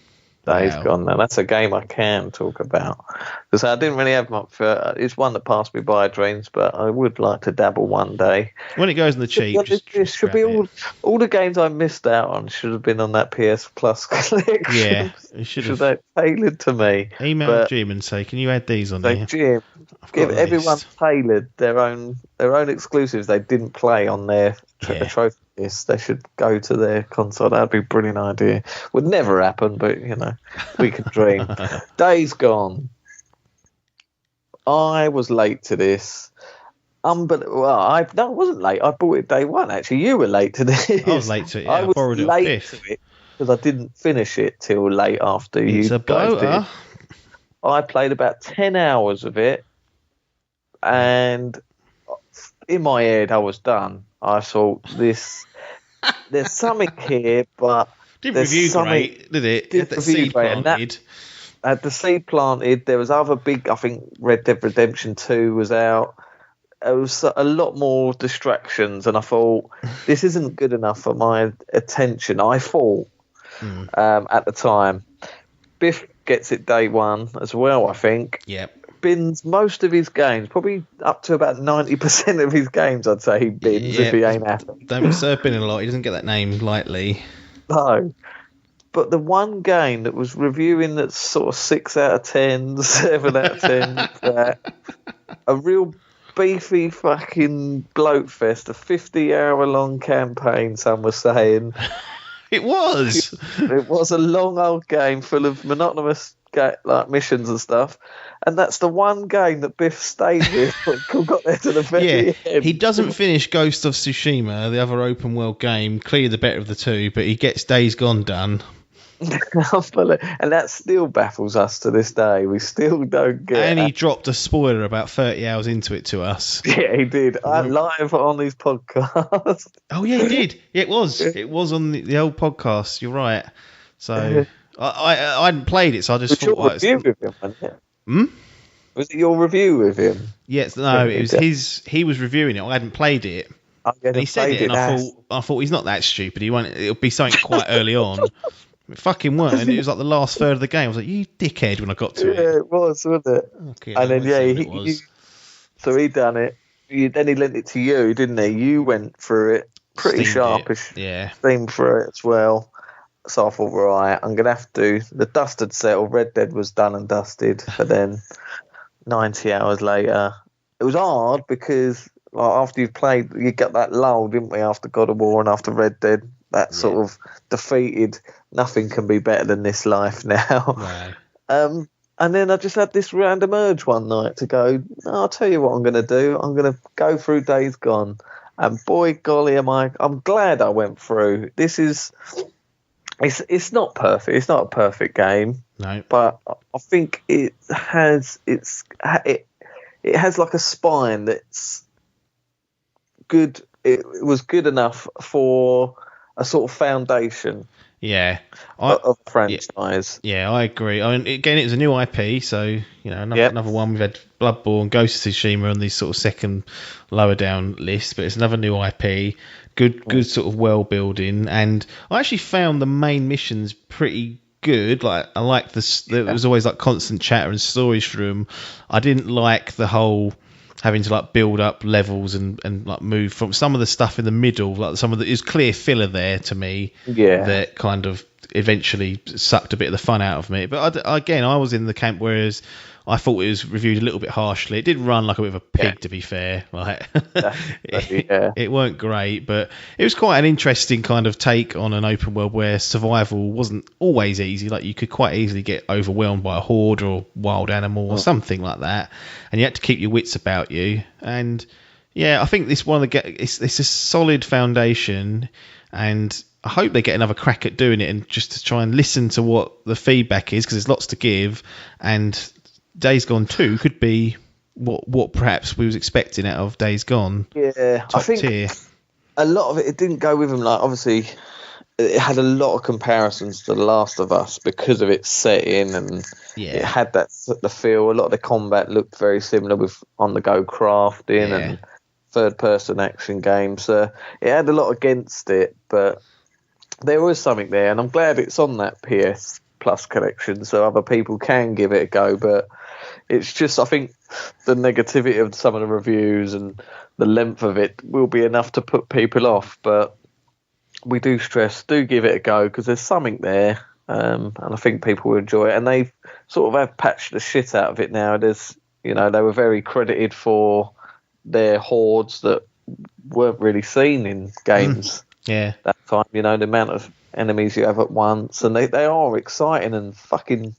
Speaker 3: Days gone. Now that's a game I can talk about, because I didn't really have much. It's one that passed me by, Dreams, but I would like to dabble one day.
Speaker 2: When it goes in the cheap,
Speaker 3: it should be all the games I missed out on should have been on that PS Plus collection.
Speaker 2: Yeah, it should have.
Speaker 3: They tailored to me.
Speaker 2: Email Jim and say, can you add these on there?
Speaker 3: Jim, give everyone tailored their own exclusives they didn't play on their trophy list. They should go to their console. That'd be a brilliant idea. Would never happen, but we can dream. Days gone. I was late to this. I wasn't late. I bought it day one. Actually, you were late to this.
Speaker 2: I was late to it. Yeah,
Speaker 3: I was late to it because I didn't finish it till late after you guys did. I played about 10 hours of it, and in my head, I was done. I thought there's something here, but
Speaker 2: didn't review great, did it? Had the seed planted.
Speaker 3: Had the seed planted. There was other big. I think Red Dead Redemption 2 was out. There was a lot more distractions, and I thought this isn't good enough for my attention. I thought at the time. Biff gets it day one as well, I think.
Speaker 2: Yep.
Speaker 3: Bins most of his games, probably up to about 90% of his games, I'd say he bins if he ain't happy.
Speaker 2: Don't serve bin a lot. He doesn't get that name lightly.
Speaker 3: No. But the one game that was reviewing that's sort of 6 out of 10, 7 out of 10, a real beefy fucking bloat fest, a 50-hour long campaign, some were saying.
Speaker 2: It was.
Speaker 3: It was a long old game full of monotonous like missions and stuff, and that's the one game that Biff stayed with when got there to the very end.
Speaker 2: He doesn't finish Ghost of Tsushima, the other open world game, clearly the better of the two, but he gets Days Gone done.
Speaker 3: And that still baffles us to this day. We still don't get.
Speaker 2: And he dropped a spoiler about 30 hours into it to us.
Speaker 3: Yeah, he did. I'm live on these podcasts.
Speaker 2: Oh yeah, he did. Yeah, it was. It was on the old podcast. You're right. So I hadn't played it, so I just thought.
Speaker 3: Your review with him, wasn't it? Was it your review with him?
Speaker 2: Yes. No, it was his. He was reviewing it. I hadn't played it. And he said it, and I thought he's not that stupid. It'll be something quite early on. It fucking weren't, and it was like the last third of the game. I was like, you dickhead, when I got to it.
Speaker 3: Yeah, it was, wasn't it?
Speaker 2: Okay,
Speaker 3: and then, so he done it. Then he lent it to you, didn't he? You went through it pretty sharpish theme for it as well. So I thought, right, I'm going to have to do... The dust had settled. Red Dead was done and dusted. But then 90 hours later... It was hard because after you've played, you got that lull, didn't we, after God of War and after Red Dead? That sort of defeated, nothing can be better than this life now.
Speaker 2: Right.
Speaker 3: And then I just had this random urge one night to go, I'll tell you what I'm going to do. I'm going to go through Days Gone. And boy, golly, I'm glad I went through. This is... It's not perfect. It's not a perfect game.
Speaker 2: No.
Speaker 3: But I think it has it has like a spine that's good. It was good enough for a sort of foundation.
Speaker 2: Yeah,
Speaker 3: of a franchise.
Speaker 2: Yeah, I agree. I mean, again, it was a new IP, so another one. We've had Bloodborne, Ghost of Tsushima on these sort of second lower down list, but it's another new IP. Good sort of world building, and I actually found the main missions pretty good. Like I liked this. There was always like constant chatter and stories through them. I didn't like the whole having to like build up levels and like move from some of the stuff in the middle. Like some of the is clear filler there to me.
Speaker 3: Yeah,
Speaker 2: that kind of eventually sucked a bit of the fun out of me. But I was in the camp, whereas I thought it was reviewed a little bit harshly. It did run like a bit of a pig, to be fair. Like, it weren't great, but it was quite an interesting kind of take on an open world where survival wasn't always easy. Like you could quite easily get overwhelmed by a horde or wild animal or something like that, and you had to keep your wits about you. And yeah, I think this one it's a solid foundation, and I hope they get another crack at doing it, and just to try and listen to what the feedback is, because there's lots to give. And Days Gone 2 could be what perhaps we was expecting out of Days Gone.
Speaker 3: Yeah, I think
Speaker 2: tier.
Speaker 3: A lot of it didn't go with them. Like obviously, it had a lot of comparisons to The Last of Us because of its setting, and it had the feel. A lot of the combat looked very similar with on-the-go crafting and third-person action games. So it had a lot against it, but there was something there, and I'm glad it's on that PS Plus collection so other people can give it a go. But it's just, I think the negativity of some of the reviews and the length of it will be enough to put people off. But we do give it a go, because there's something there, and I think people will enjoy it. And they sort of have patched the shit out of it now. There's, they were very credited for their hordes that weren't really seen in games.
Speaker 2: Yeah,
Speaker 3: that time, the amount of enemies you have at once, and they are exciting and fucking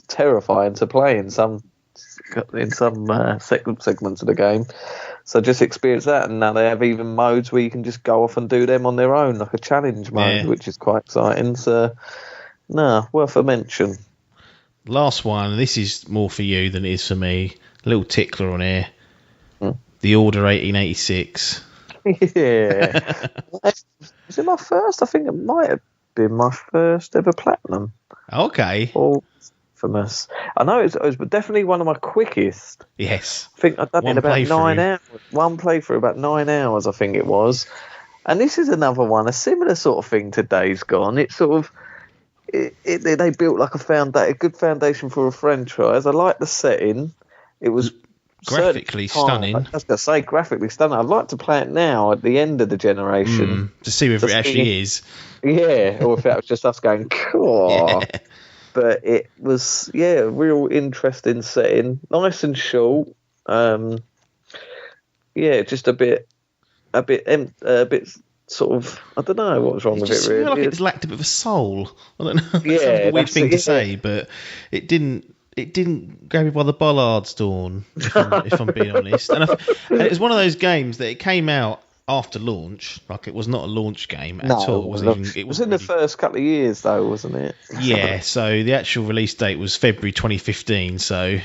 Speaker 3: terrifying to play in some segments of the game. So just experience that, and now they have even modes where you can just go off and do them on their own, like a challenge mode, which is quite exciting. So, worth a mention.
Speaker 2: Last one. This is more for you than it is for me. A little tickler on here. The Order 1886.
Speaker 3: Yeah. Was it my first? I think it might have been my first ever platinum.
Speaker 2: Okay.
Speaker 3: Or famous. I know it was definitely one of my quickest.
Speaker 2: Yes.
Speaker 3: I think I've done it in about 9 hours. One playthrough, about 9 hours, I think it was. And this is another one, a similar sort of thing to Days Gone. It's sort of, they built like a good foundation for a franchise. I like the setting. It was
Speaker 2: graphically stunning.
Speaker 3: I was going to say graphically stunning. I'd like to play it now at the end of the generation
Speaker 2: to see if it actually is.
Speaker 3: Yeah, or if that was just us going, cool. Yeah. But it was, a real interesting setting, nice and short. Just a bit sort of, I don't know what was wrong with it. Really,
Speaker 2: feel like it lacked a bit of a soul. I don't know. Yeah, it's a weird thing to say, but it didn't grab me by the bollards, Dawn, if I'm being honest. And it was one of those games that it came out after launch. Like, it was not a launch game at all.
Speaker 3: It was in the first couple of years, though, wasn't it?
Speaker 2: Yeah, so the actual release date was February 2015. So,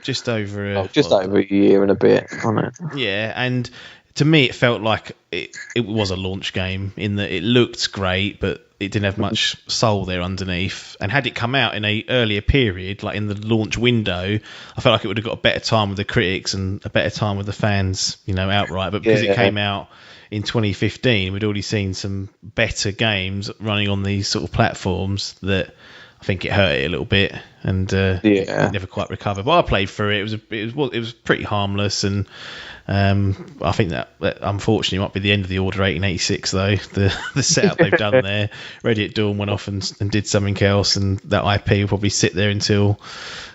Speaker 2: just over a
Speaker 3: year and a bit, wasn't it?
Speaker 2: Yeah, and to me, it felt like it was a launch game in that it looked great, but it didn't have much soul there underneath. And had it come out in a earlier period, like in the launch window, I felt like it would have got a better time with the critics and a better time with the fans, outright. But because it came out in 2015, we'd already seen some better games running on these sort of platforms that I think it hurt it a little bit, and it never quite recovered. But I played through it. It was pretty harmless, and I think that unfortunately might be the end of the Order 1886 though. The setup they've done there. Ready at Dawn went off and did something else, and that IP will probably sit there until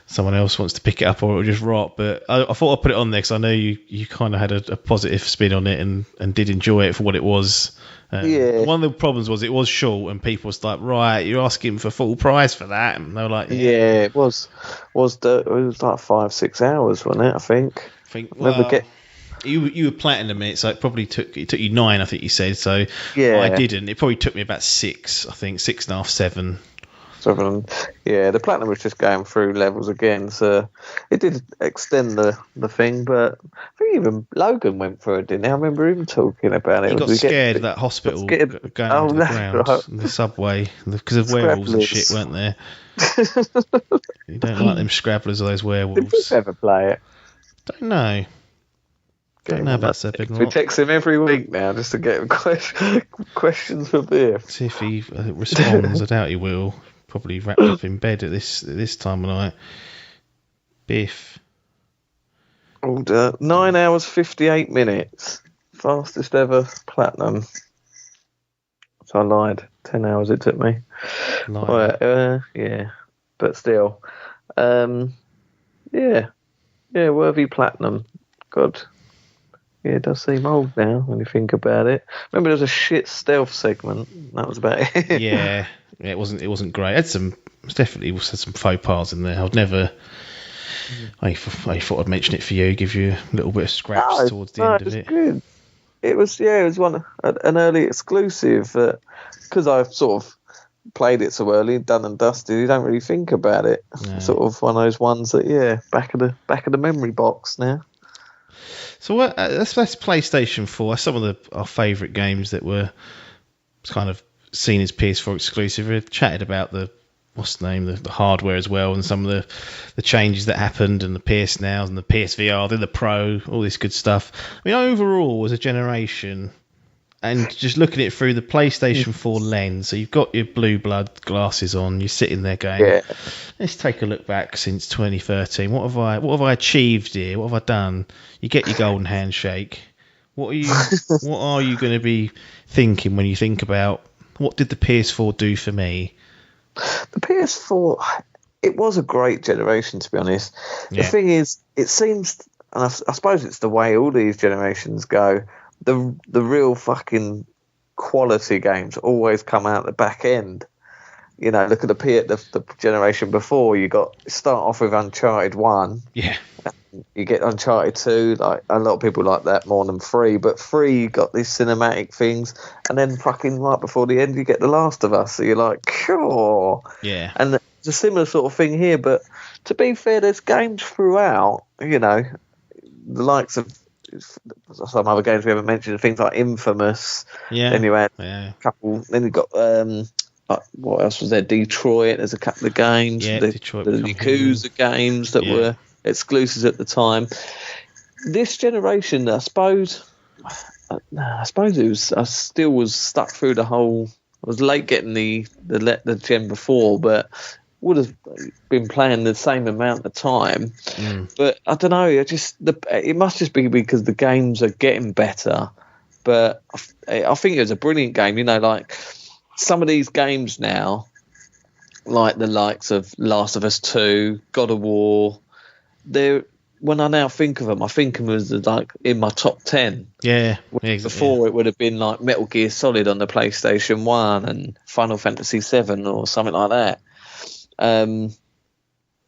Speaker 2: someone else wants to pick it up, or it'll just rot. But I thought I'd put it on there because I know you kind of had a positive spin on it and did enjoy it for what it was. One of the problems was it was short, and people was like, right, you're asking for full price for that, and they were like,
Speaker 3: it was like 5-6 hours, wasn't it? I think.
Speaker 2: You were platinum in it, so it probably took you 9, I think you said. So I didn't. It probably took me about 6, I think 6.5, 7.
Speaker 3: The platinum was just going through levels again, so it did extend the thing. But I think even Logan went through it, didn't he? I remember him talking about it.
Speaker 2: He got scared of that hospital going to the ground, right. The subway, because of werewolves and shit, weren't there? You don't like them scrabblers or those werewolves.
Speaker 3: Did you ever play it?
Speaker 2: Don't know. Don't know about Sir Big
Speaker 3: We text him every week now just to get him questions for Biff.
Speaker 2: See if he responds. I doubt he will. Probably wrapped up in bed at this time of night. Biff.
Speaker 3: Order 9 hours 58 minutes. Fastest ever platinum. So I lied. 10 hours it took me. But still. Worthy platinum. God. Yeah, it does seem old now when you think about it. Remember, there was a shit stealth segment. That was about it.
Speaker 2: Yeah, it wasn't great. It definitely had some faux pas in there. I'd never. I thought I'd mention it for you, give you a little bit of scraps towards the end of it.
Speaker 3: Good. It was an early exclusive because I've sort of played it so early, done and dusted. You don't really think about it. No. Sort of one of those ones that back of the memory box now.
Speaker 2: So that's PlayStation 4. Some of our favourite games that were kind of seen as PS4 exclusive. We chatted about the hardware as well, and some of the changes that happened, and the PS Now and the PSVR, then the Pro, all this good stuff. I mean, overall, as a generation, and just looking at it through the PlayStation 4 lens, so you've got your blue blood glasses on, you're sitting there going, let's take a look back since 2013. What have I achieved here? What have I done? You get your golden handshake. What are you going to be thinking when you think about what did the PS4 do for me?
Speaker 3: The PS4, it was a great generation, to be honest. The thing is, it seems, and I suppose it's the way all these generations go, the real fucking quality games always come out the back end. You know, look at the generation before. You start off with Uncharted 1.
Speaker 2: Yeah.
Speaker 3: You get Uncharted 2. Like a lot of people like that more than 3. But 3, you got these cinematic things, and then fucking right before the end, you get The Last of Us. So you're like, sure.
Speaker 2: Yeah.
Speaker 3: And it's a similar sort of thing here. But to be fair, there's games throughout. You know, the likes of some other games we haven't mentioned, things like Infamous.
Speaker 2: Yeah.
Speaker 3: Then you had a couple. Then you got what else was there? Detroit. There's a couple of games.
Speaker 2: Yeah, Detroit.
Speaker 3: The Yakuza games that were exclusives at the time. This generation, I suppose it was. I still was stuck through the whole. I was late getting the gen before, but would have been playing the same amount of time. But I don't know. It must just be because the games are getting better. But I think it was a brilliant game. You know, like some of these games now, like the likes of Last of Us 2, God of War. When I now think of them, I think of them as like in my top 10.
Speaker 2: Yeah.
Speaker 3: Before it would have been like Metal Gear Solid on the PlayStation 1 and Final Fantasy 7 or something like that.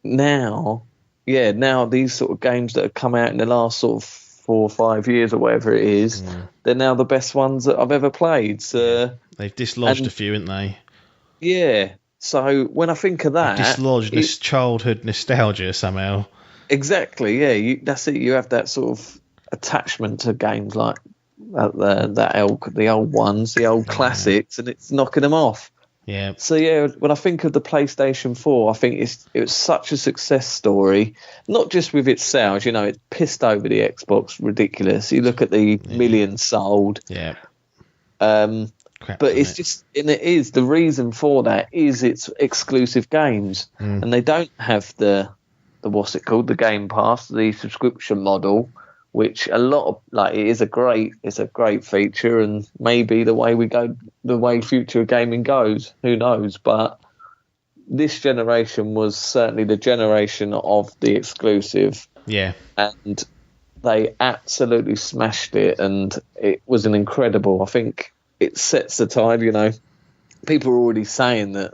Speaker 3: Now these sort of games that have come out in the last sort of 4 or 5 years or whatever it is, they're now the best ones that I've ever played. So
Speaker 2: they've dislodged a few, haven't they?
Speaker 3: Yeah. So when I think of that,
Speaker 2: dislodged this childhood nostalgia somehow.
Speaker 3: Exactly. Yeah. That's it. You have that sort of attachment to games like the old ones, the old classics, and it's knocking them off.
Speaker 2: Yeah.
Speaker 3: So when I think of the PlayStation 4, I think it was such a success story, not just with its sales. You know, it pissed over the Xbox ridiculous. You look at the millions sold.
Speaker 2: Yeah. crap.
Speaker 3: But it's just, and it is, the reason for that is it's exclusive games, and they don't have the what's it called, the Game Pass, the subscription model, which a lot of, like, it's a great feature, and maybe the way future gaming goes, who knows? But this generation was certainly the generation of the exclusive, and they absolutely smashed it, and it was an incredible. I think it sets the tide. You know, people are already saying that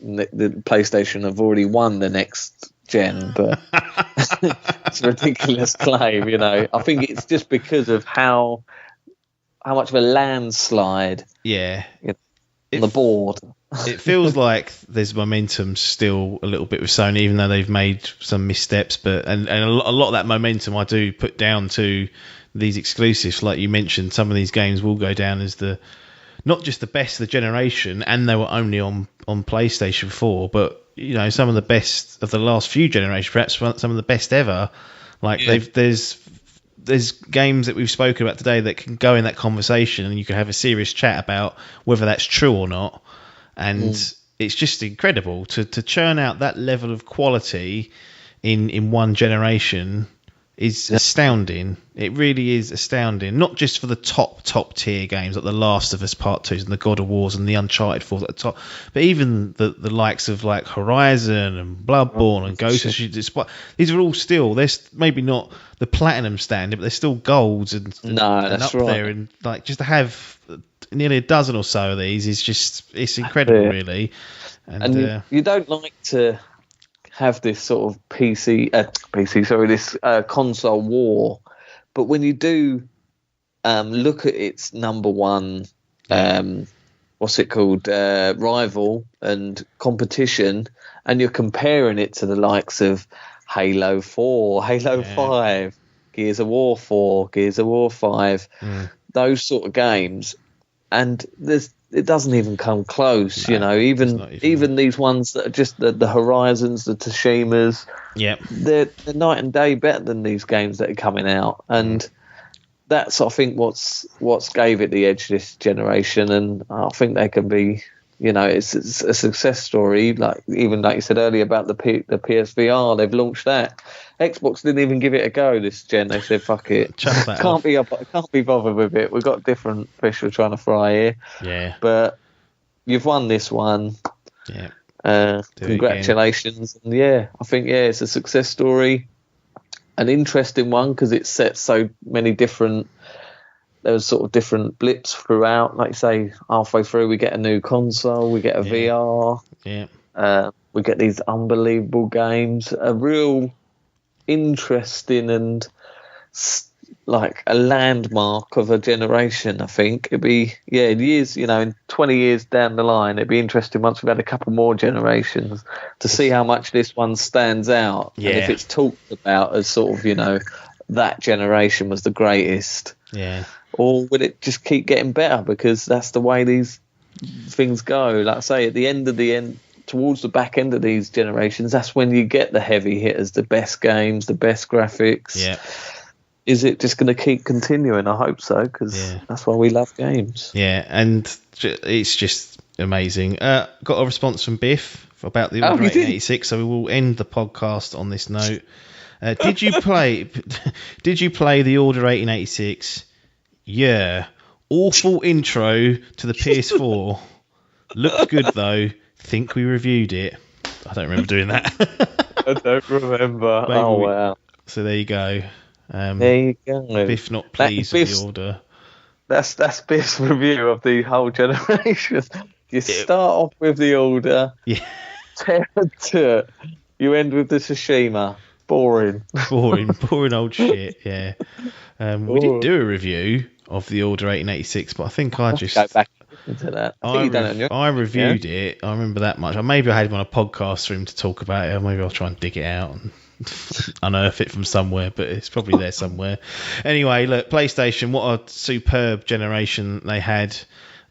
Speaker 3: the PlayStation have already won the next gen, but it's a ridiculous claim. You know, I think it's just because of how much of a landslide.
Speaker 2: Yeah,
Speaker 3: on the board.
Speaker 2: It feels like there's momentum still a little bit with Sony, even though they've made some missteps. But and a lot of that momentum I do put down to these exclusives. Like you mentioned, some of these games will go down as not just the best of the generation, and they were only on PlayStation 4, but you know, some of the best of the last few generations, perhaps some of the best ever. Like there's games that we've spoken about today that can go in that conversation, and you can have a serious chat about whether that's true or not. And it's just incredible to churn out that level of quality in one generation is astounding. It really is astounding. Not just for the top tier games like The Last of Us Part 2s and the God of Wars and the Uncharted 4s at the top, but even the likes of like Horizon and Bloodborne and Ghost of Tsushima. These are all still, they're maybe not the platinum standard, but they're still golds and up there. And like just to have nearly a dozen or so of these is just, it's incredible, really. And
Speaker 3: you don't like to have this sort of this console war, but when you do look at its number one rival and competition, and you're comparing it to the likes of Halo 4, Halo 5, Gears of War 4, Gears of War 5, those sort of games, and it doesn't even come close, you know. Even these ones that are just the Horizons, the Tsushimas, they're night and day better than these games that are coming out, and that's, I think, what's gave it the edge this generation, and I think they can be, you know, it's a success story. Like even like you said earlier about the PSVR, they've launched that. Xbox didn't even give it a go this gen. They said, "Fuck it, can't be bothered with it. We've got different fish we're trying to fry here."
Speaker 2: Yeah,
Speaker 3: but you've won this one.
Speaker 2: Yeah,
Speaker 3: congratulations. And I think it's a success story, an interesting one because it sets so many different. There was sort of different blips throughout. Like you say, halfway through we get a new console, we get a VR.
Speaker 2: Yeah,
Speaker 3: we get these unbelievable games. A real interesting and like a landmark of a generation. I think it'd be years, you know, in 20 years down the line, it'd be interesting once we've had a couple more generations to see how much this one stands out, and if it's talked about as sort of, you know, that generation was the greatest, or will it just keep getting better because that's the way these things go. Like I say, at the end towards the back end of these generations, that's when you get the heavy hitters, the best games, the best graphics. Is it just going to keep continuing? I hope so, because that's why we love games.
Speaker 2: Yeah, and it's just amazing. Got a response from Biff about the Order 1886, so we will end the podcast on this note. Did you play the Order 1886? Yeah. Awful intro to the PS4. Looked good though. Think we reviewed it. I don't remember doing that.
Speaker 3: I don't remember. Wow.
Speaker 2: So there you go.
Speaker 3: There you go.
Speaker 2: Biff not pleased with the Order.
Speaker 3: That's Biff's review of the whole generation. You start off with the Order.
Speaker 2: Yeah.
Speaker 3: Tear to it. You end with the Tsushima. Boring
Speaker 2: old shit. Yeah. We did do a review of the Order 1886, but I think I just
Speaker 3: go back into that.
Speaker 2: I reviewed it. I remember that much. Maybe I had him on a podcast for him to talk about it. Or maybe I'll try and dig it out and unearth it from somewhere, but it's probably there somewhere. Anyway, look, PlayStation, what a superb generation they had.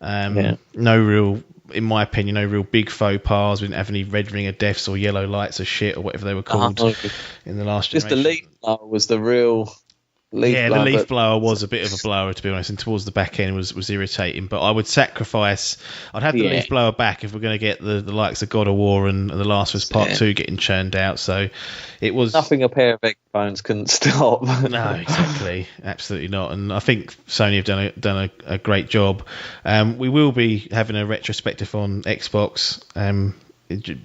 Speaker 2: No real, in my opinion, no real big faux pas. We didn't have any red ring of deaths or yellow lights of shit or whatever they were called in the last generation.
Speaker 3: Just the lead was the real
Speaker 2: The leaf blower was a bit of a blower, to be honest, and towards the back end was irritating. But I would sacrifice. I'd have the leaf blower back if we're going to get the likes of God of War and The Last of Us Part 2 getting churned out. So it was
Speaker 3: nothing a pair of headphones couldn't stop.
Speaker 2: No, exactly, absolutely not. And I think Sony have done a great job. We will be having a retrospective on Xbox.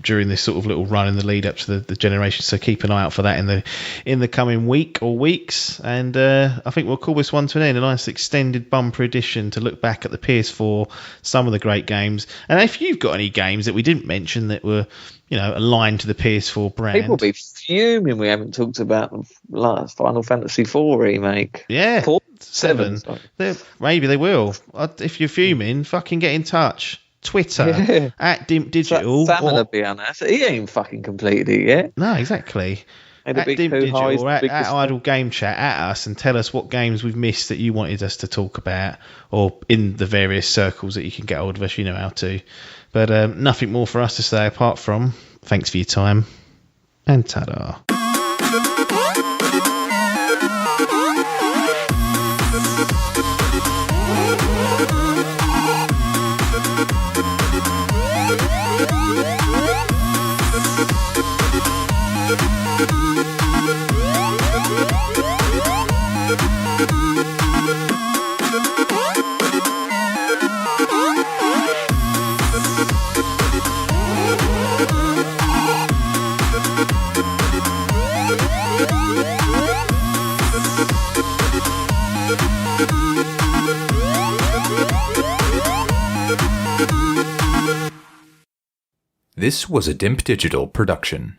Speaker 2: During this sort of little run in the lead up to the generation, so keep an eye out for that in the coming week or weeks. And I think we'll call this one to an end, a nice extended bumper edition to look back at the PS4, some of the great games. And if you've got any games that we didn't mention that were aligned to the PS4 brand,
Speaker 3: people will be fuming we haven't talked about the last Final Fantasy IV remake.
Speaker 2: Yeah,
Speaker 3: 7.
Speaker 2: Maybe they will. If you're fuming, fucking get in touch. Twitter at Dimp Digital.
Speaker 3: Salmon will be on that. He ain't fucking completed it yet.
Speaker 2: No, exactly. At Dimp Digital or at Idle Game Chat at us and tell us what games we've missed that you wanted us to talk about, or in the various circles that you can get hold of us, you know how to. But nothing more for us to say apart from thanks for your time and ta-da.
Speaker 1: This was a Dimp Digital production.